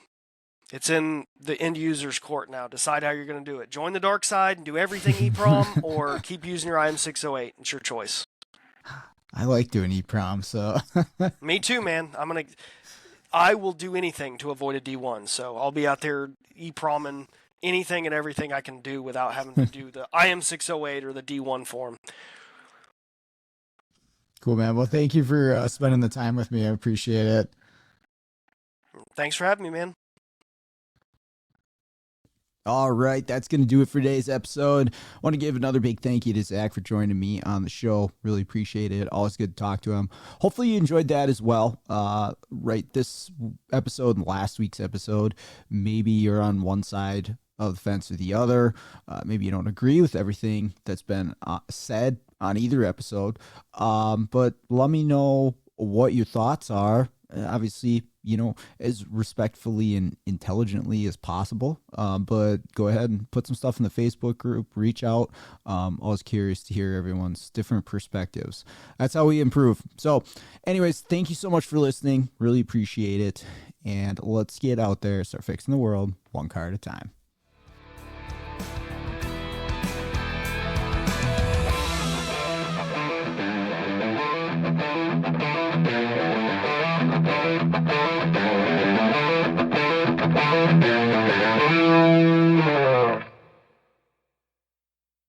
it's in the end user's court now. Decide how you're going to do it. Join the dark side and do everything EEPROM, or keep using your IM608. It's your choice. I like doing EEPROM, so. Me too, man. I will do anything to avoid a D1. So I'll be out there EEPROMing anything and everything I can do without having to do the IM608 or the D1 form. Cool, man. Well, thank you for spending the time with me. I appreciate it. Thanks for having me, man. All right, that's going to do it for today's episode. I want to give another big thank you to Zach for joining me on the show. Really appreciate it. Always good to talk to him. Hopefully you enjoyed that as well. Right, this episode and last week's episode, maybe you're on one side of the fence or the other. Maybe you don't agree with everything that's been said on either episode. But let me know what your thoughts are. Obviously, as respectfully and intelligently as possible. But go ahead and put some stuff in the Facebook group, reach out. Always curious to hear everyone's different perspectives. That's how we improve. So anyways, thank you so much for listening. Really appreciate it. And let's get out there, start fixing the world one car at a time.